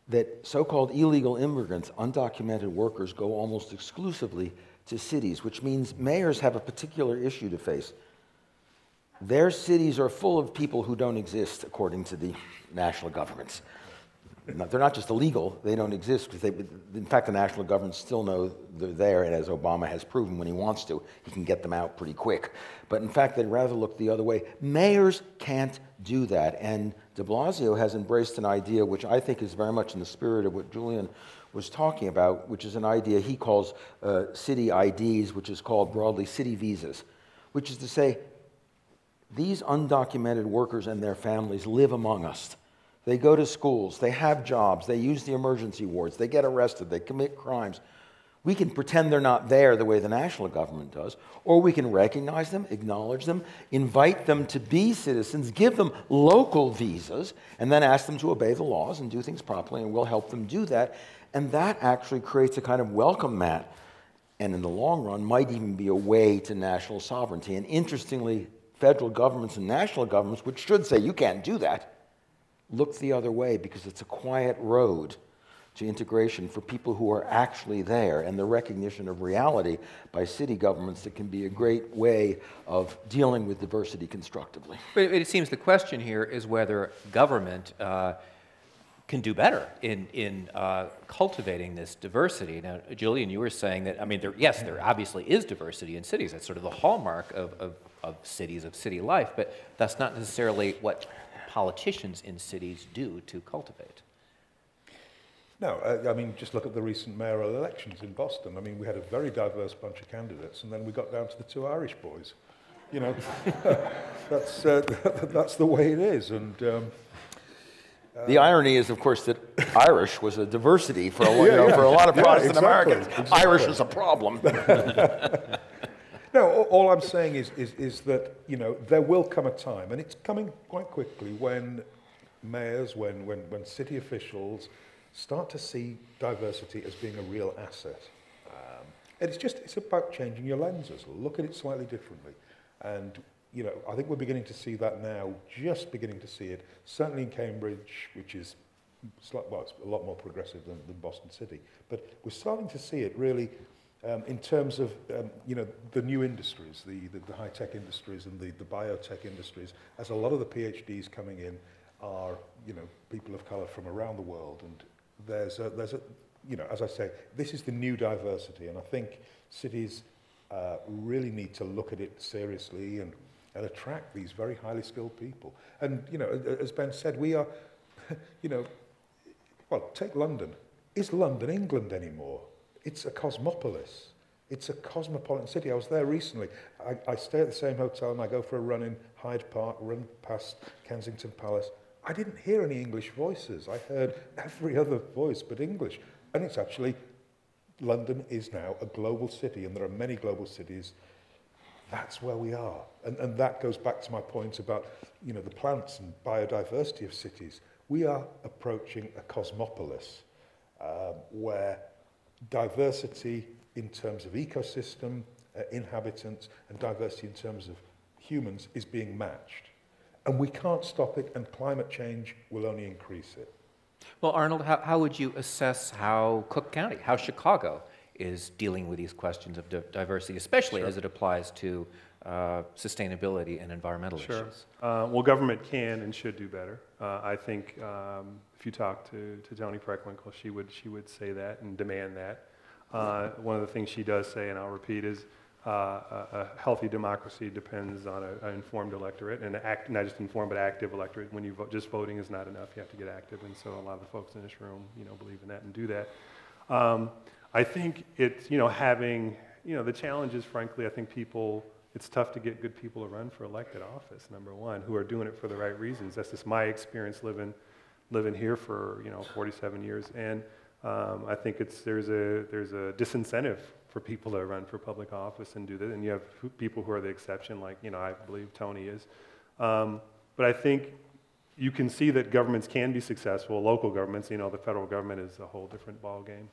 that so-called illegal immigrants, undocumented workers, go almost exclusively to cities, which means mayors have a particular issue to face. Their cities are full of people who don't exist according to the national governments. They're not just illegal, they don't exist, because in fact, the national governments still know they're there, and as Obama has proven when he wants to, he can get them out pretty quick. But in fact, they'd rather look the other way. Mayors can't do that, and de Blasio has embraced an idea which I think is very much in the spirit of what Julian was talking about, which is an idea he calls city IDs, which is called broadly city visas, which is to say, these undocumented workers and their families live among us. They go to schools, they have jobs, they use the emergency wards, they get arrested, they commit crimes. We can pretend they're not there the way the national government does, or we can recognize them, acknowledge them, invite them to be citizens, give them local visas, and then ask them to obey the laws and do things properly, and we'll help them do that. And that actually creates a kind of welcome mat, and in the long run might even be a way to national sovereignty. And interestingly, federal governments and national governments, which should say you can't do that, look the other way, because it's a quiet road to integration for people who are actually there, and the recognition of reality by city governments that can be a great way of dealing with diversity constructively. But it seems the question here is whether government can do better in cultivating this diversity. Now, Julian, you were saying that, I mean, there obviously is diversity in cities. That's sort of the hallmark of cities, of city life, but that's not necessarily what politicians in cities do to cultivate. No, I mean, just look at the recent mayoral elections in Boston. I mean, we had a very diverse bunch of candidates, and then we got down to the two Irish boys. You know, that's the way it is. And the irony is, of course, that Irish was a diversity for for a lot of Protestant Americans. Exactly. Irish is a problem. No, all I'm saying is that, you know, there will come a time, and it's coming quite quickly, when mayors, when city officials start to see diversity as being a real asset. And it's about changing your lenses. Look at it slightly differently. And, you know, I think we're beginning to see that now, just beginning to see it, certainly in Cambridge, which is, it's a lot more progressive than Boston City. But we're starting to see it really in terms of, you know, the new industries, the high-tech industries and the biotech industries, as a lot of the PhDs coming in are, you know, people of color from around the world. And there's a, you know, as I say, this is the new diversity, and I think cities really need to look at it seriously and attract these very highly skilled people. And, you know, as Ben said, we are, you know, well, take London. Is London England anymore? It's a cosmopolis. It's a cosmopolitan city. I was there recently. I stay at the same hotel and I go for a run in Hyde Park, run past Kensington Palace. I didn't hear any English voices. I heard every other voice but English. And it's actually, London is now a global city, and there are many global cities. That's where we are. And that goes back to my point about, you know, the plants and biodiversity of cities. We are approaching a cosmopolis where diversity in terms of ecosystem, inhabitants, and diversity in terms of humans is being matched. And we can't stop it, and climate change will only increase it. Well, Arnold, how would you assess how Cook County, how Chicago is dealing with these questions of diversity, especially as it applies to sustainability and environmental issues? Well, government can and should do better. I think if you talk to Toni Preckwinkle, she would say that and demand that. One of the things she does say, and I'll repeat, is a healthy democracy depends on an informed electorate, and not just informed but active electorate. When you vote, just voting is not enough. You have to get active, and so a lot of the folks in this room, believe in that and do that. I think it's, having, the challenge is, frankly, I think it's tough to get good people to run for elected office, number one, who are doing it for the right reasons. That's just my experience living here for, 47 years. And I think there's a disincentive for people to run for public office and do that. And you have people who are the exception, like, I believe Toni is. But I think you can see that governments can be successful, local governments, the federal government is a whole different ballgame,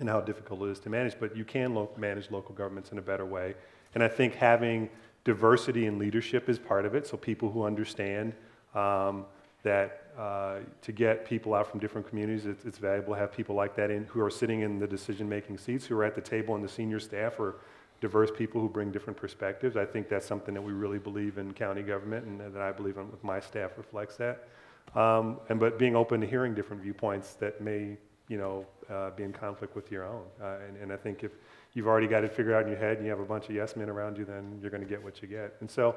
and how difficult it is to manage, but you can manage local governments in a better way. And I think having diversity in leadership is part of it, so people who understand that to get people out from different communities, it's valuable to have people like that who are sitting in the decision-making seats, who are at the table, and the senior staff are diverse people who bring different perspectives. I think that's something that we really believe in county government, and that I believe with my staff reflects that. But being open to hearing different viewpoints that may be in conflict with your own. And I think if you've already got it figured out in your head and you have a bunch of yes men around you, then you're going to get what you get. And so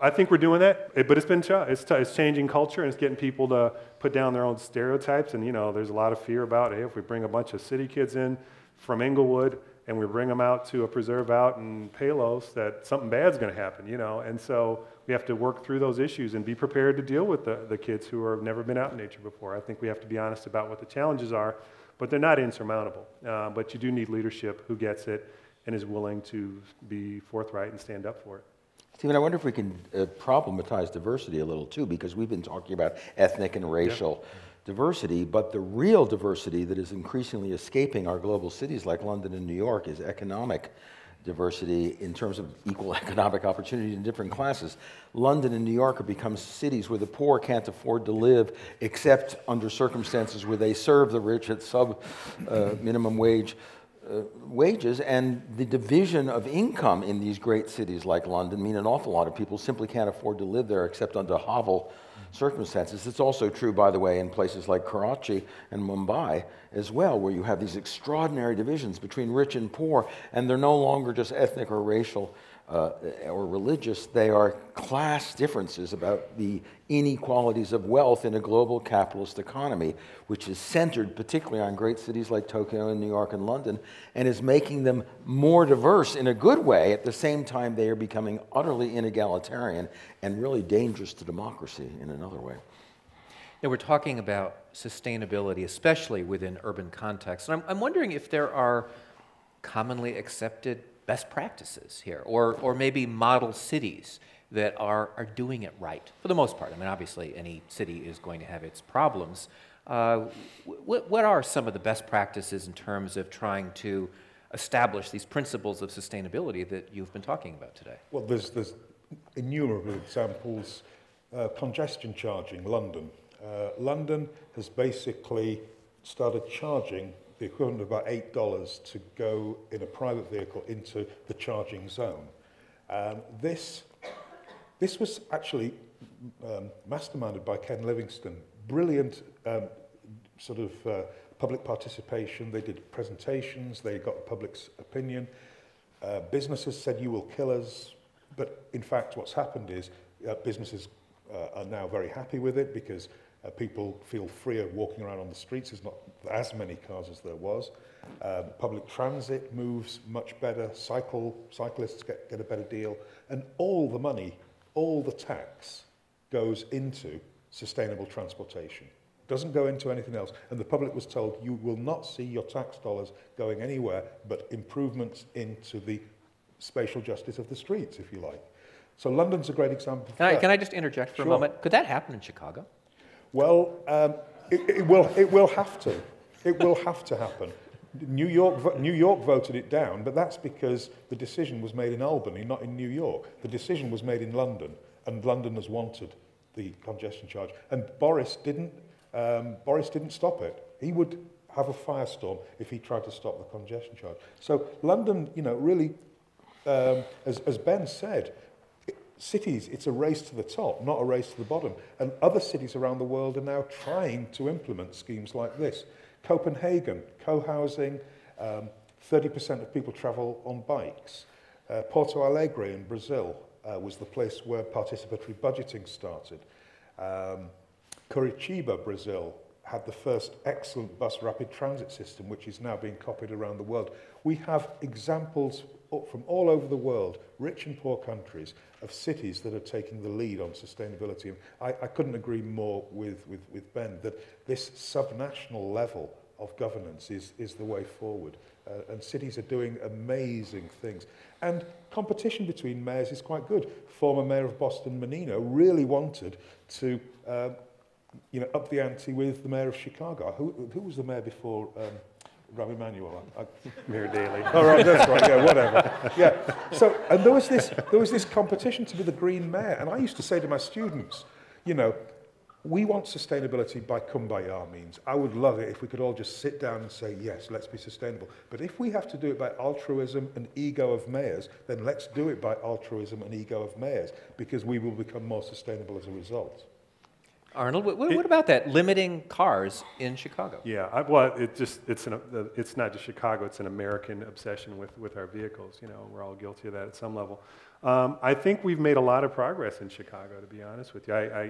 I think we're doing that, but it's been tough. It's changing culture, and it's getting people to put down their own stereotypes. And, there's a lot of fear about, hey, if we bring a bunch of city kids in from Inglewood and we bring them out to a preserve out in Palos, that something bad's going to happen, And so we have to work through those issues and be prepared to deal with the kids who have never been out in nature before. I think we have to be honest about what the challenges are, but they're not insurmountable. But you do need leadership who gets it and is willing to be forthright and stand up for it. Stephen, I wonder if we can problematize diversity a little too, because we've been talking about ethnic and racial diversity, but the real diversity that is increasingly escaping our global cities like London and New York is economic diversity in terms of equal economic opportunity in different classes. London and New York have become cities where the poor can't afford to live except under circumstances where they serve the rich at sub-minimum wages, and the division of income in these great cities like London mean an awful lot of people simply can't afford to live there except under hovel circumstances. It's also true, by the way, in places like Karachi and Mumbai as well, where you have these extraordinary divisions between rich and poor, and they're no longer just ethnic or racial or religious. They are class differences about the inequalities of wealth in a global capitalist economy, which is centered particularly on great cities like Tokyo and New York and London, and is making them more diverse in a good way. At the same time, they are becoming utterly inegalitarian and really dangerous to democracy in another way. We're talking about sustainability, especially within urban contexts. And I'm wondering if there are commonly accepted best practices here, or maybe model cities that are doing it right, for the most part. I mean, obviously, any city is going to have its problems. What are some of the best practices in terms of trying to establish these principles of sustainability that you've been talking about today? Well, there's innumerable examples. Congestion charging, London. London has basically started charging the equivalent of about $8 to go in a private vehicle into the charging zone. This was actually masterminded by Ken Livingstone. Brilliant public participation. They did presentations, they got the public's opinion. Businesses said, "You will kill us." But in fact, what's happened is businesses are now very happy with it because people feel freer walking around on the streets. There's not as many cars as there was. Public transit moves much better. Cyclists get a better deal. And all the money, all the tax goes into sustainable transportation. Doesn't go into anything else. And the public was told, you will not see your tax dollars going anywhere but improvements into the spatial justice of the streets, if you like. So London's a great example. Can I just interject for a moment? Could that happen in Chicago? Well, it will have to. It will have to happen. New York voted it down, but that's because the decision was made in Albany, not in New York. The decision was made in London, and Londoners wanted the congestion charge. And Boris didn't stop it. He would have a firestorm if he tried to stop the congestion charge. So London, really, as Ben said, cities, it's a race to the top, not a race to the bottom. And other cities around the world are now trying to implement schemes like this. Copenhagen, co-housing, 30% of people travel on bikes. Porto Alegre in Brazil was the place where participatory budgeting started. Curitiba, Brazil, had the first excellent bus rapid transit system, which is now being copied around the world. We have examples from all over the world, rich and poor countries, of cities that are taking the lead on sustainability. And I couldn't agree more with Ben that this subnational level of governance is the way forward. And cities are doing amazing things. And competition between mayors is quite good. Former mayor of Boston, Menino, really wanted to up the ante with the mayor of Chicago. Who was the mayor before Rahm Emanuel? Mayor Daley. Oh, right, that's right. Yeah, whatever. Yeah. So, and there was this competition to be the green mayor, and I used to say to my students, we want sustainability by kumbaya means. I would love it if we could all just sit down and say, yes, let's be sustainable. But if we have to do it by altruism and ego of mayors, then let's do it by altruism and ego of mayors, because we will become more sustainable as a result. Arnold, what about that, limiting cars in Chicago? Yeah, it's not just Chicago, it's an American obsession with our vehicles. We're all guilty of that at some level. I think we've made a lot of progress in Chicago, to be honest with you. I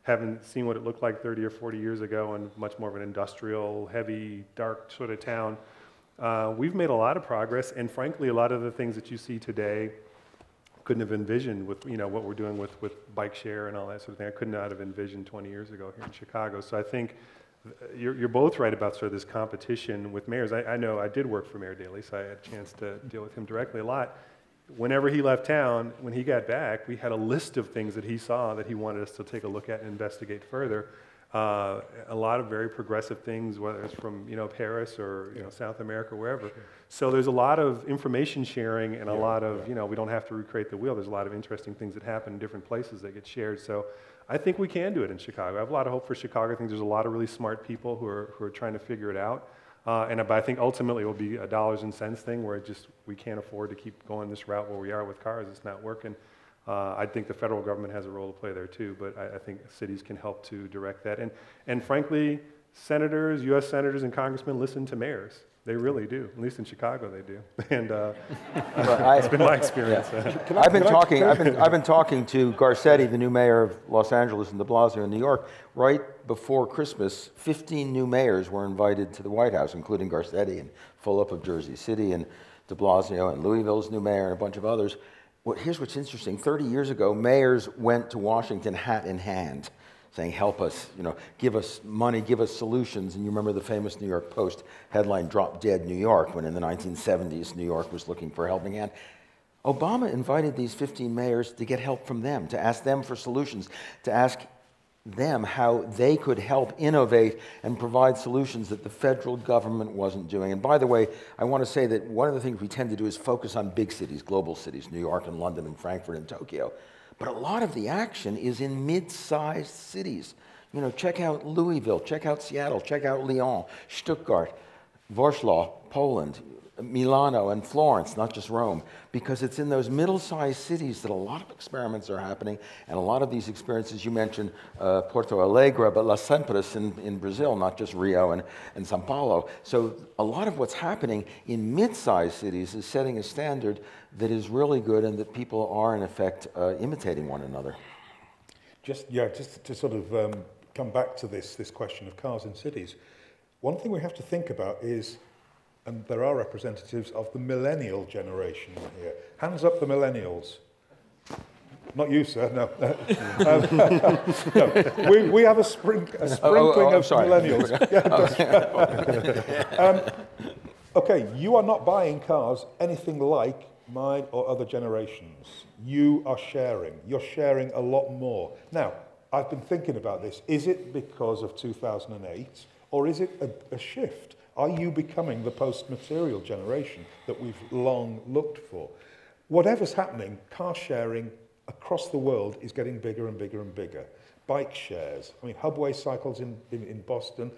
haven't seen what it looked like 30 or 40 years ago, and much more of an industrial, heavy, dark sort of town. We've made a lot of progress, and frankly, a lot of the things that you see today couldn't have envisioned with what we're doing with bike share and all that sort of thing. I could not have envisioned 20 years ago here in Chicago. So I think you're both right about sort of this competition with mayors. I know I did work for Mayor Daley, so I had a chance to deal with him directly a lot. Whenever he left town, when he got back, we had a list of things that he saw that he wanted us to take a look at and investigate further. A lot of very progressive things, whether it's from Paris or South America, wherever. Sure. So there's a lot of information sharing and a lot of we don't have to recreate the wheel. There's a lot of interesting things that happen in different places that get shared. So I think we can do it in Chicago. I have a lot of hope for Chicago. I think there's a lot of really smart people who are trying to figure it out. But I think ultimately it will be a dollars and cents thing where we can't afford to keep going this route where we are with cars. It's not working. I think the federal government has a role to play there too, but I think cities can help to direct that. And frankly, senators, U.S. senators and congressmen listen to mayors. They really do. At least in Chicago, they do. And it's been my experience. Yeah. I've been talking to Garcetti, the new mayor of Los Angeles, and de Blasio in New York. Right before Christmas, 15 new mayors were invited to the White House, including Garcetti and Fulop of Jersey City, and de Blasio, and Louisville's new mayor, and a bunch of others. Here's what's interesting. 30 years ago, mayors went to Washington hat in hand, saying, help us, give us money, give us solutions. And you remember the famous New York Post headline, Drop Dead New York, when in the 1970s, New York was looking for a helping hand. Obama invited these 15 mayors to get help from them, to ask them for solutions, to ask them how they could help innovate and provide solutions that the federal government wasn't doing. And by the way, I want to say that one of the things we tend to do is focus on big cities, global cities, New York and London and Frankfurt and Tokyo. But a lot of the action is in mid-sized cities. Check out Louisville, check out Seattle, check out Lyon, Stuttgart, Warsaw, Poland, Milano and Florence, not just Rome, because it's in those middle-sized cities that a lot of experiments are happening, and a lot of these experiences, you mentioned Porto Alegre, but Las Sempre in Brazil, not just Rio and Sao Paulo. So a lot of what's happening in mid-sized cities is setting a standard that is really good and that people are, in effect, imitating one another. Just to sort of come back to this question of cars in cities, one thing we have to think about is, and there are representatives of the millennial generation here. Hands up the millennials. Not you, sir, no. No. We have a sprinkling of millennials. Okay, you are not buying cars anything like mine or other generations. You are sharing. You're sharing a lot more. Now, I've been thinking about this. Is it because of 2008, or is it a shift? Are you becoming the post-material generation that we've long looked for? Whatever's happening, car sharing across the world is getting bigger and bigger and bigger. Bike shares, I mean, Hubway cycles in Boston,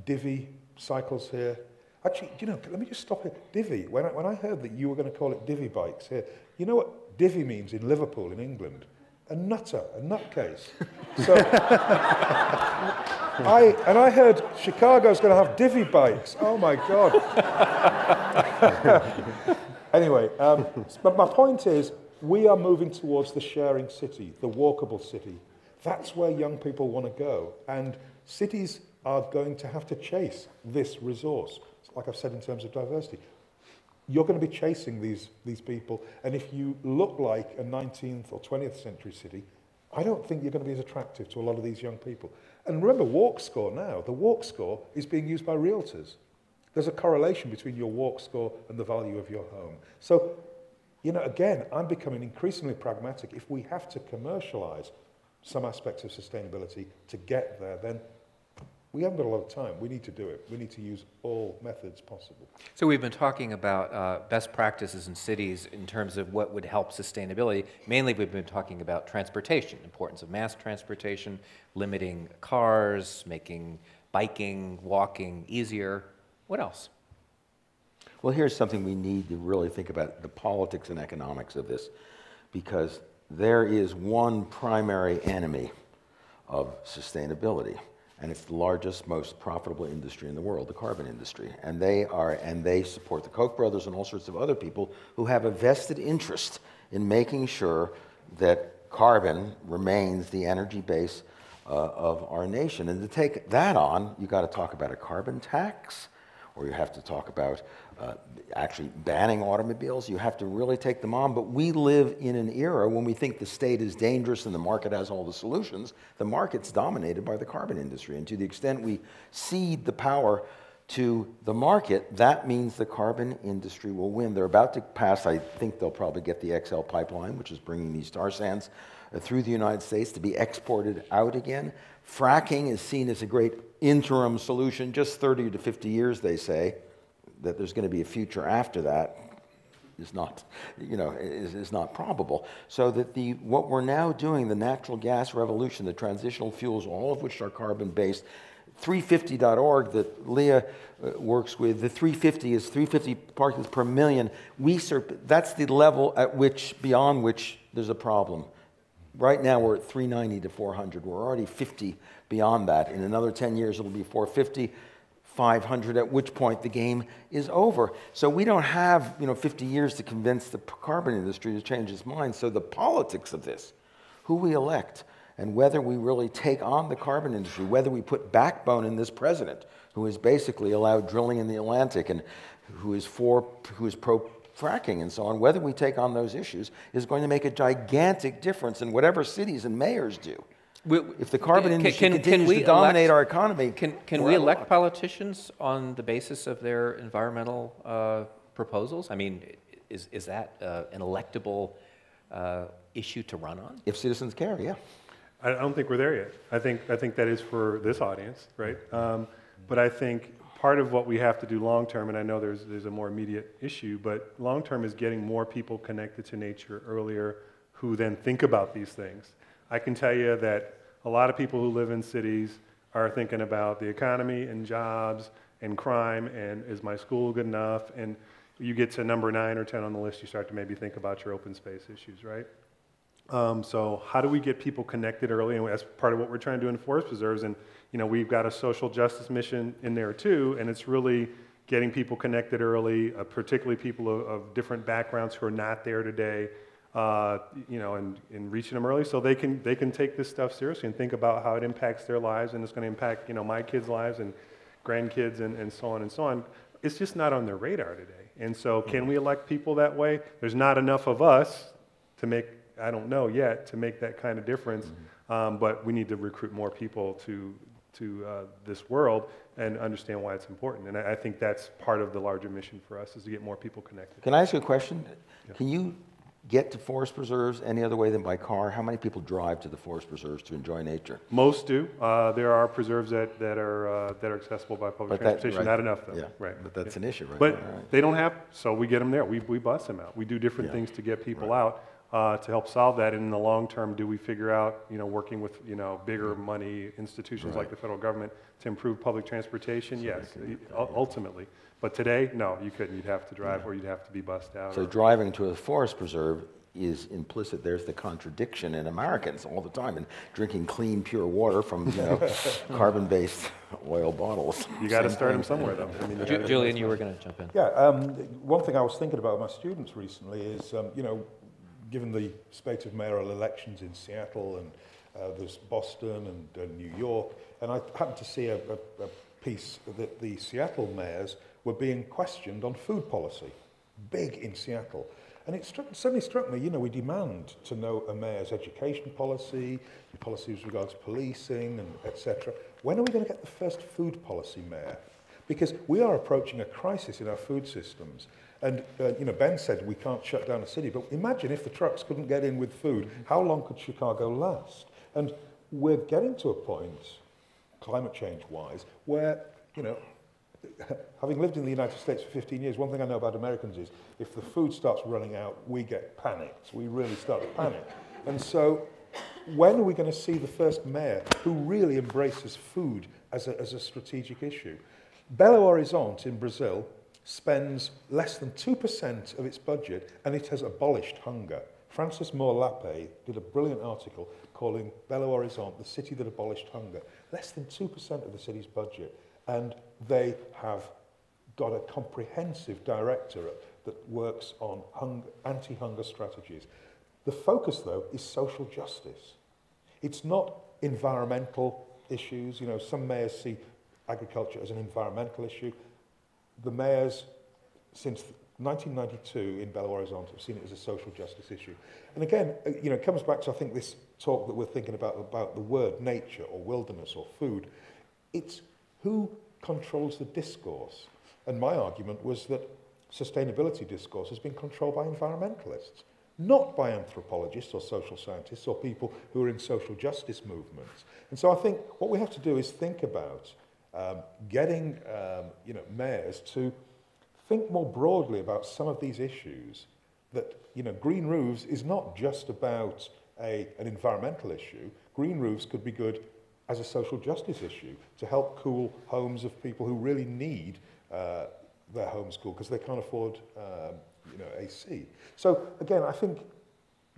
Divvy cycles here. Actually, you know, let me just stop here. Divvy, when I heard that you were going to call it Divvy bikes here, you know what Divvy means in Liverpool, in England? A nutter, a nutcase. So, I heard Chicago's going to have Divvy bikes. Oh my God. Anyway, but my point is, we are moving towards the sharing city, the walkable city. That's where young people want to go. And cities are going to have to chase this resource. Like I've said in terms of diversity. You're going to be chasing these people. And if you look like a 19th or 20th century city, I don't think you're going to be as attractive to a lot of these young people. And remember, Walk Score now, the Walk Score is being used by realtors. There's a correlation between your Walk Score and the value of your home. So, you know, again, I'm becoming increasingly pragmatic. If we have to commercialize some aspects of sustainability to get there, then we haven't got a lot of time. We need to do it. We need to use all methods possible. So we've been talking about best practices in cities in terms of what would help sustainability. Mainly we've been talking about transportation, importance of mass transportation, limiting cars, making biking, walking easier. What else? Well, here's something we need to really think about, the politics and economics of this, because there is one primary enemy of sustainability, and it's the largest, most profitable industry in the world, the carbon industry. And they support the Koch brothers and all sorts of other people who have a vested interest in making sure that carbon remains the energy base of our nation. And to take that on, you've got to talk about a carbon tax, or you have to talk about actually banning automobiles. You have to really take them on. But we live in an era when we think the state is dangerous and the market has all the solutions. The market's dominated by the carbon industry. And to the extent we cede the power to the market, that means the carbon industry will win. They're about to pass, I think they'll probably get the XL pipeline, which is bringing these tar sands through the United States to be exported out again. Fracking is seen as a great interim solution, just 30 to 50 years, they say. That there's going to be a future after that is not, is not probable. So that what we're now doing, the natural gas revolution, the transitional fuels, all of which are carbon-based, 350.org that Leah works with, the 350 is 350 parts per million. That's the level at which, beyond which there's a problem. Right now we're at 390 to 400. We're already 50 beyond that. In another 10 years it'll be 450. 500, at which point the game is over. So we don't have 50 years to convince the carbon industry to change its mind. So the politics of this, who we elect, and whether we really take on the carbon industry, whether we put backbone in this president, who has basically allowed drilling in the Atlantic and who is pro-fracking and so on, whether we take on those issues is going to make a gigantic difference in whatever cities and mayors do. If the carbon industry continues to dominate our economy... Can we elect politicians on the basis of their environmental proposals? I mean, is that an electable issue to run on? If citizens care, yeah. I don't think we're there yet. I think that is for this audience, right? But I think part of what we have to do long term, and I know there's a more immediate issue, but long term is getting more people connected to nature earlier who then think about these things. I can tell you that a lot of people who live in cities are thinking about the economy and jobs and crime and is my school good enough? And you get to number 9 or 10 on the list, you start to maybe think about your open space issues, right? So how do we get people connected early? And that's part of what we're trying to do in forest preserves. And we've got a social justice mission in there too, and it's really getting people connected early, particularly people of different backgrounds who are not there today. And reaching them early so they can take this stuff seriously and think about how it impacts their lives, and it's going to impact my kids' lives and grandkids and so on and so on. It's just not on their radar today. And so can we elect people that way? There's not enough of us to make, I don't know yet, to make that kind of difference, but we need to recruit more people to this world and understand why it's important. And I think that's part of the larger mission for us, is to get more people connected. Can I ask you a question? Yeah. Can you get to forest preserves any other way than by car? How many people drive to the forest preserves to enjoy nature? Most do. There are preserves that are accessible by public transportation. Right. Not enough, though. Yeah, right. but that's an issue, right? But Right. they don't have, so we get them there. We bus them out. We do different things to get people out to help solve that. And in the long term, do we figure out, working with, bigger money institutions like the federal government to improve public transportation? Yes, ultimately. But today, no, you couldn't. You'd have to drive or you'd have to be bussed out. So driving to a forest preserve is implicit. There's the contradiction in Americans all the time, and drinking clean, pure water from carbon-based oil bottles. You got to start them somewhere, though. I mean, Julian, you were going to jump in. Yeah, one thing I was thinking about with my students recently is, given the spate of mayoral elections in Seattle and there's Boston and New York, and I happened to see a piece that the Seattle mayors were being questioned on food policy, big in Seattle. And it suddenly struck me, we demand to know a mayor's education policy, policy as regards policing, and etc. When are we going to get the first food policy mayor? Because we are approaching a crisis in our food systems. And, Ben said we can't shut down a city, but imagine if the trucks couldn't get in with food, how long could Chicago last? And we're getting to a point, climate change-wise, where, having lived in the United States for 15 years, one thing I know about Americans is if the food starts running out, we get panicked. We really start to panic. And so when are we going to see the first mayor who really embraces food as a strategic issue? Belo Horizonte in Brazil spends less than 2% of its budget, and it has abolished hunger. Francis Moore Lappe did a brilliant article calling Belo Horizonte the city that abolished hunger. Less than 2% of the city's budget. And they have got a comprehensive directorate that works on anti-hunger strategies. The focus, though, is social justice. It's not environmental issues. Some mayors see agriculture as an environmental issue. The mayors, since 1992 in Belo Horizonte, have seen it as a social justice issue. And again, it comes back to, I think, this talk that we're thinking about the word nature or wilderness or food. It's who controls the discourse? And my argument was that sustainability discourse has been controlled by environmentalists, not by anthropologists or social scientists or people who are in social justice movements. And so I think what we have to do is think about getting mayors to think more broadly about some of these issues, that green roofs is not just about an environmental issue. Green roofs could be good as a social justice issue to help cool homes of people who really need their homes cooled because they can't afford AC. So again, I think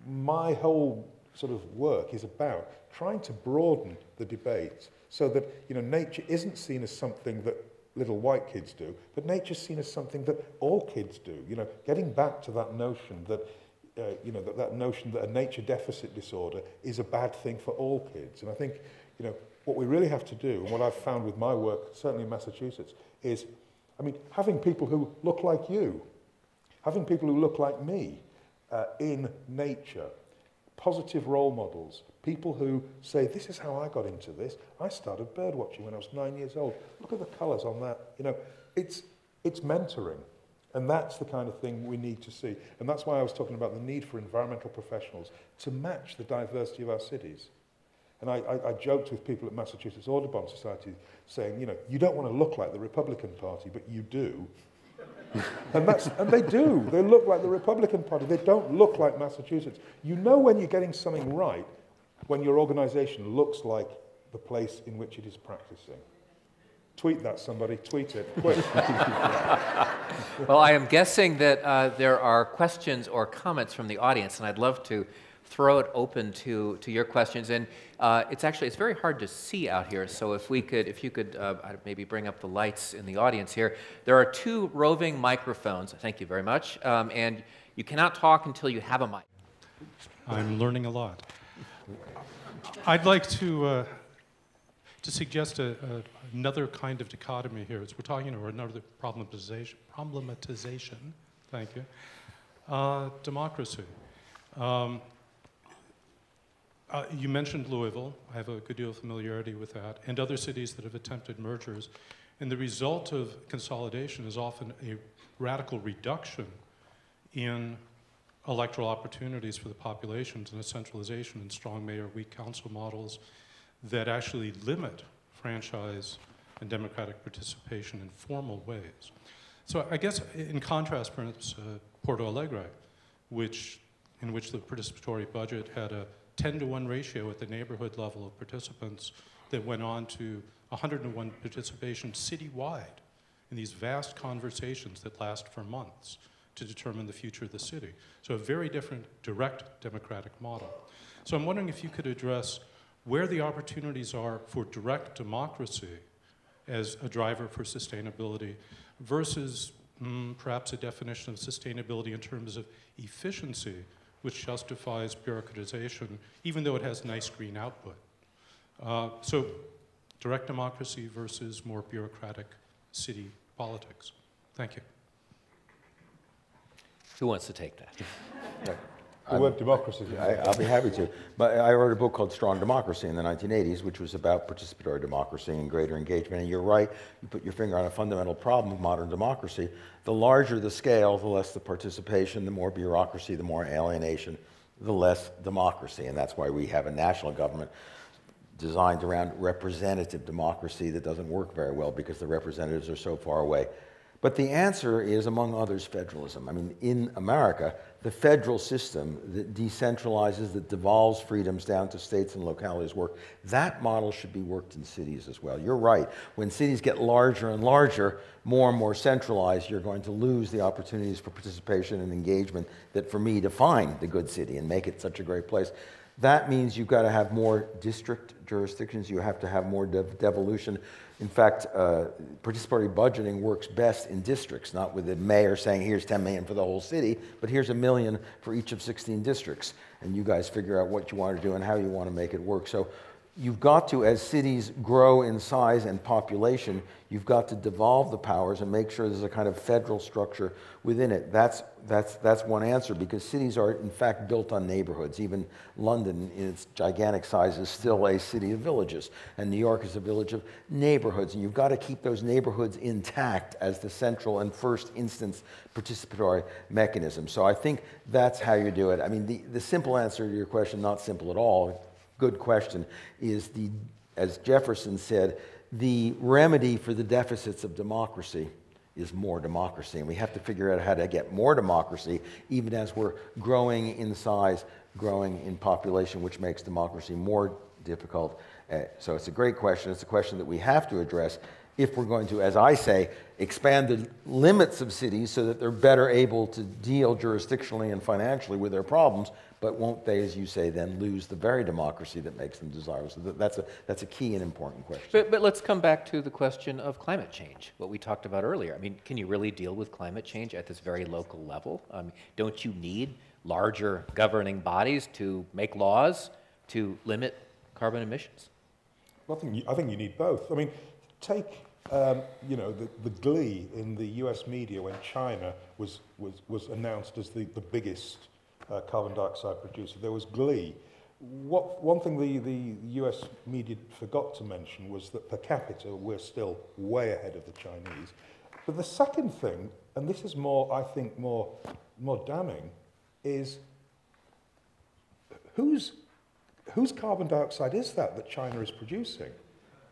my whole sort of work is about trying to broaden the debate so that nature isn't seen as something that little white kids do, but nature's seen as something that all kids do. Getting back to that notion that that notion that a nature deficit disorder is a bad thing for all kids. And I think what we really have to do, and what I've found with my work, certainly in Massachusetts, is, having people who look like you, having people who look like me in nature, positive role models, people who say, this is how I got into this. I started bird watching when I was 9 years old. Look at the colours on that. It's mentoring. And that's the kind of thing we need to see. And that's why I was talking about the need for environmental professionals to match the diversity of our cities. And I joked with people at Massachusetts Audubon Society saying, you don't want to look like the Republican Party, but you do. and they do. They look like the Republican Party. They don't look like Massachusetts. When you're getting something right when your organization looks like the place in which it is practicing. Tweet that, somebody. Tweet it. Quick. Well, I am guessing that there are questions or comments from the audience, and I'd love to throw it open to your questions. And it's very hard to see out here, so if you could maybe bring up the lights in the audience here. There are 2 roving microphones. Thank you very much. And you cannot talk until you have a mic. I'm learning a lot. I'd like to suggest another kind of dichotomy here. As we're talking about another problematization. Thank you. Democracy. You mentioned Louisville. I have a good deal of familiarity with that, and other cities that have attempted mergers. And the result of consolidation is often a radical reduction in electoral opportunities for the populations and a centralization in strong mayor, weak council models that actually limit franchise and democratic participation in formal ways. So I guess in contrast, perhaps, Porto Alegre, in which the participatory budget had a 10-to-1 ratio at the neighborhood level of participants that went on to 100-to-1 participation citywide in these vast conversations that last for months to determine the future of the city. So a very different direct democratic model. So I'm wondering if you could address where the opportunities are for direct democracy as a driver for sustainability versus perhaps a definition of sustainability in terms of efficiency, which justifies bureaucratization, even though it has nice green output. So direct democracy versus more bureaucratic city politics. Thank you. Who wants to take that? The word democracy. I'll be happy to. But I wrote a book called Strong Democracy in the 1980s, which was about participatory democracy and greater engagement. And you're right, you put your finger on a fundamental problem of modern democracy. The larger the scale, the less the participation, the more bureaucracy, the more alienation, the less democracy. And that's why we have a national government designed around representative democracy that doesn't work very well because the representatives are so far away. But the answer is, among others, federalism. I mean, in America, the federal system that decentralizes, that devolves freedoms down to states and localities work. That model should be worked in cities as well. You're right. When cities get larger and larger, more and more centralized, you're going to lose the opportunities for participation and engagement that, for me, define the good city and make it such a great place. That means you've got to have more district jurisdictions. You have to have more devolution. In fact, participatory budgeting works best in districts, not with the mayor saying, here's 10 million for the whole city, but here's $1 million for each of 16 districts. And you guys figure out what you want to do and how you want to make it work. So you've got to, as cities grow in size and population, you've got to devolve the powers and make sure there's a kind of federal structure within it. That's one answer, because cities are, in fact, built on neighborhoods. Even London, in its gigantic size, is still a city of villages. And New York is a village of neighborhoods. And you've got to keep those neighborhoods intact as the central and first instance participatory mechanism. So I think that's how you do it. I mean, the simple answer to your question, not simple at all, good question, is as Jefferson said, the remedy for the deficits of democracy is more democracy. And we have to figure out how to get more democracy, even as we're growing in size, growing in population, which makes democracy more difficult. So it's a great question. It's a question that we have to address if we're going to, as I say, expand the limits of cities so that they're better able to deal jurisdictionally and financially with their problems, but won't they, as you say, then lose the very democracy that makes them desirable? So that's a key and important question. But let's come back to the question of climate change, what we talked about earlier. I mean, can you really deal with climate change at this very local level? Don't you need larger governing bodies to make laws to limit carbon emissions? I think you need both. I mean, take the glee in the US media when China was announced as the biggest carbon dioxide producer. There was glee. One thing the US media forgot to mention was that per capita we're still way ahead of the Chinese. But the second thing, and this is I think more damning, is whose carbon dioxide is that China is producing?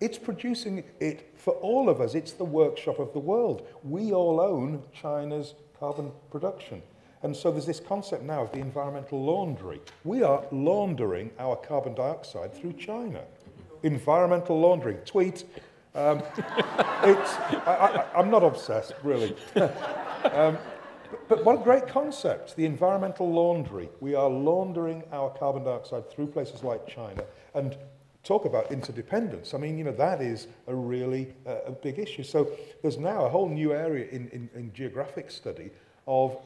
It's producing it for all of us. It's the workshop of the world. We all own China's carbon production. And so there's this concept now of the environmental laundry. We are laundering our carbon dioxide through China. Environmental laundering. Tweet. I'm not obsessed, really. But what a great concept, the environmental laundry. We are laundering our carbon dioxide through places like China. And talk about interdependence. I mean, that is a really a big issue. So there's now a whole new area in geographic study of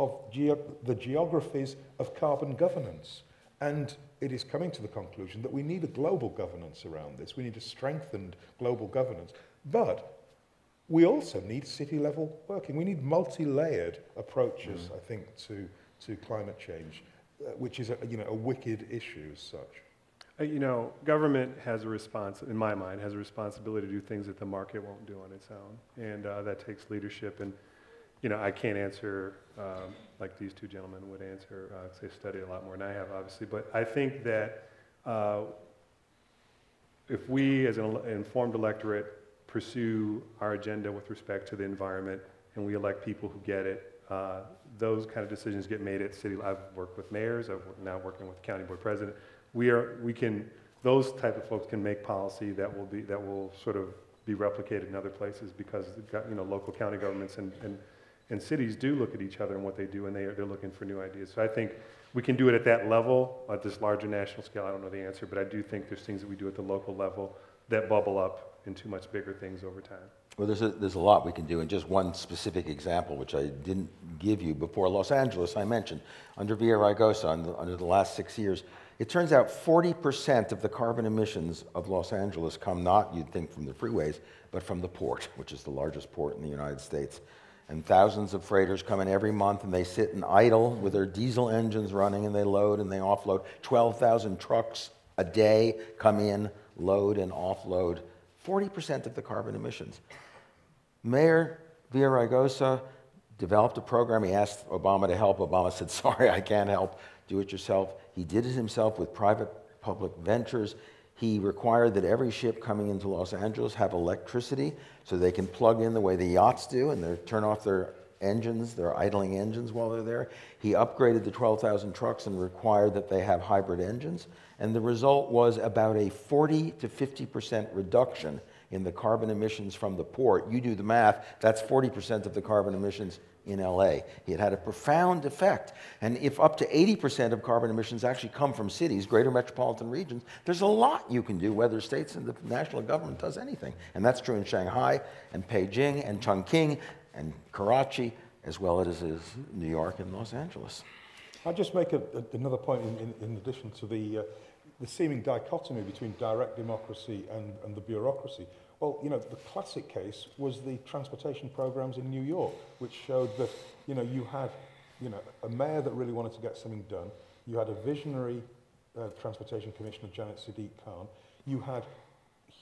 the geographies of carbon governance. And it is coming to the conclusion that we need a global governance around this. We need a strengthened global governance. But we also need city-level working. We need multi-layered approaches, I think, to climate change, which is a wicked issue as such. Government has in my mind, has a responsibility to do things that the market won't do on its own. And that takes leadership. And, you know, I can't answer like these two gentlemen would answer, because they study a lot more than I have, obviously. But I think that if we, as an informed electorate, pursue our agenda with respect to the environment, and we elect people who get it, those kind of decisions get made at city. I've worked with mayors. I'm now working with the county board president. Those type of folks can make policy that will sort of be replicated in other places, because you know, local county governments and cities do look at each other and what they do, and they're looking for new ideas. So I think we can do it at that level, at this larger national scale. I don't know the answer, but I do think there's things that we do at the local level that bubble up into much bigger things over time. Well, there's a lot we can do, and just one specific example, which I didn't give you before. Los Angeles, I mentioned, under Villaraigosa, under the last 6 years, it turns out 40% of the carbon emissions of Los Angeles come not, you'd think, from the freeways, but from the port, which is the largest port in the United States. And thousands of freighters come in every month, and they sit and idle with their diesel engines running, and they load and they offload. 12,000 trucks a day come in, load and offload 40% of the carbon emissions. Mayor Villaraigosa developed a program. He asked Obama to help. Obama said, sorry, I can't help. Do it yourself. He did it himself with private-public ventures. He required that every ship coming into Los Angeles have electricity so they can plug in the way the yachts do and they turn off their engines, their idling engines while they're there. He upgraded the 12,000 trucks and required that they have hybrid engines. And the result was about a 40 to 50% reduction in the carbon emissions from the port. You do the math, that's 40% of the carbon emissions in LA. It had a profound effect. And if up to 80% of carbon emissions actually come from cities, greater metropolitan regions, there's a lot you can do, whether states and the national government does anything. And that's true in Shanghai and Beijing and Chongqing and Karachi, as well as New York and Los Angeles. I'll just make another point in addition to the seeming dichotomy between direct democracy and the bureaucracy. Well, you know, the classic case was the transportation programs in New York, which showed that, you know, you had, you know, a mayor that really wanted to get something done. You had a visionary transportation commissioner, Janet Siddiq Khan. You had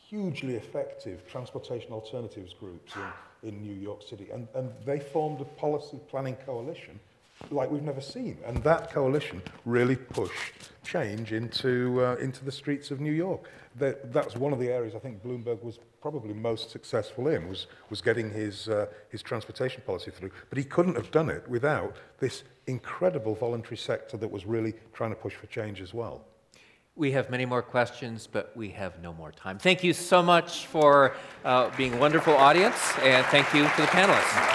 hugely effective transportation alternatives groups in New York City, and they formed a policy planning coalition like we've never seen. And that coalition really pushed change into the streets of New York. That's one of the areas I think Bloomberg was probably most successful in, was getting his transportation policy through. But he couldn't have done it without this incredible voluntary sector that was really trying to push for change as well. We have many more questions, but we have no more time. Thank you so much for being a wonderful audience, and thank you to the panelists.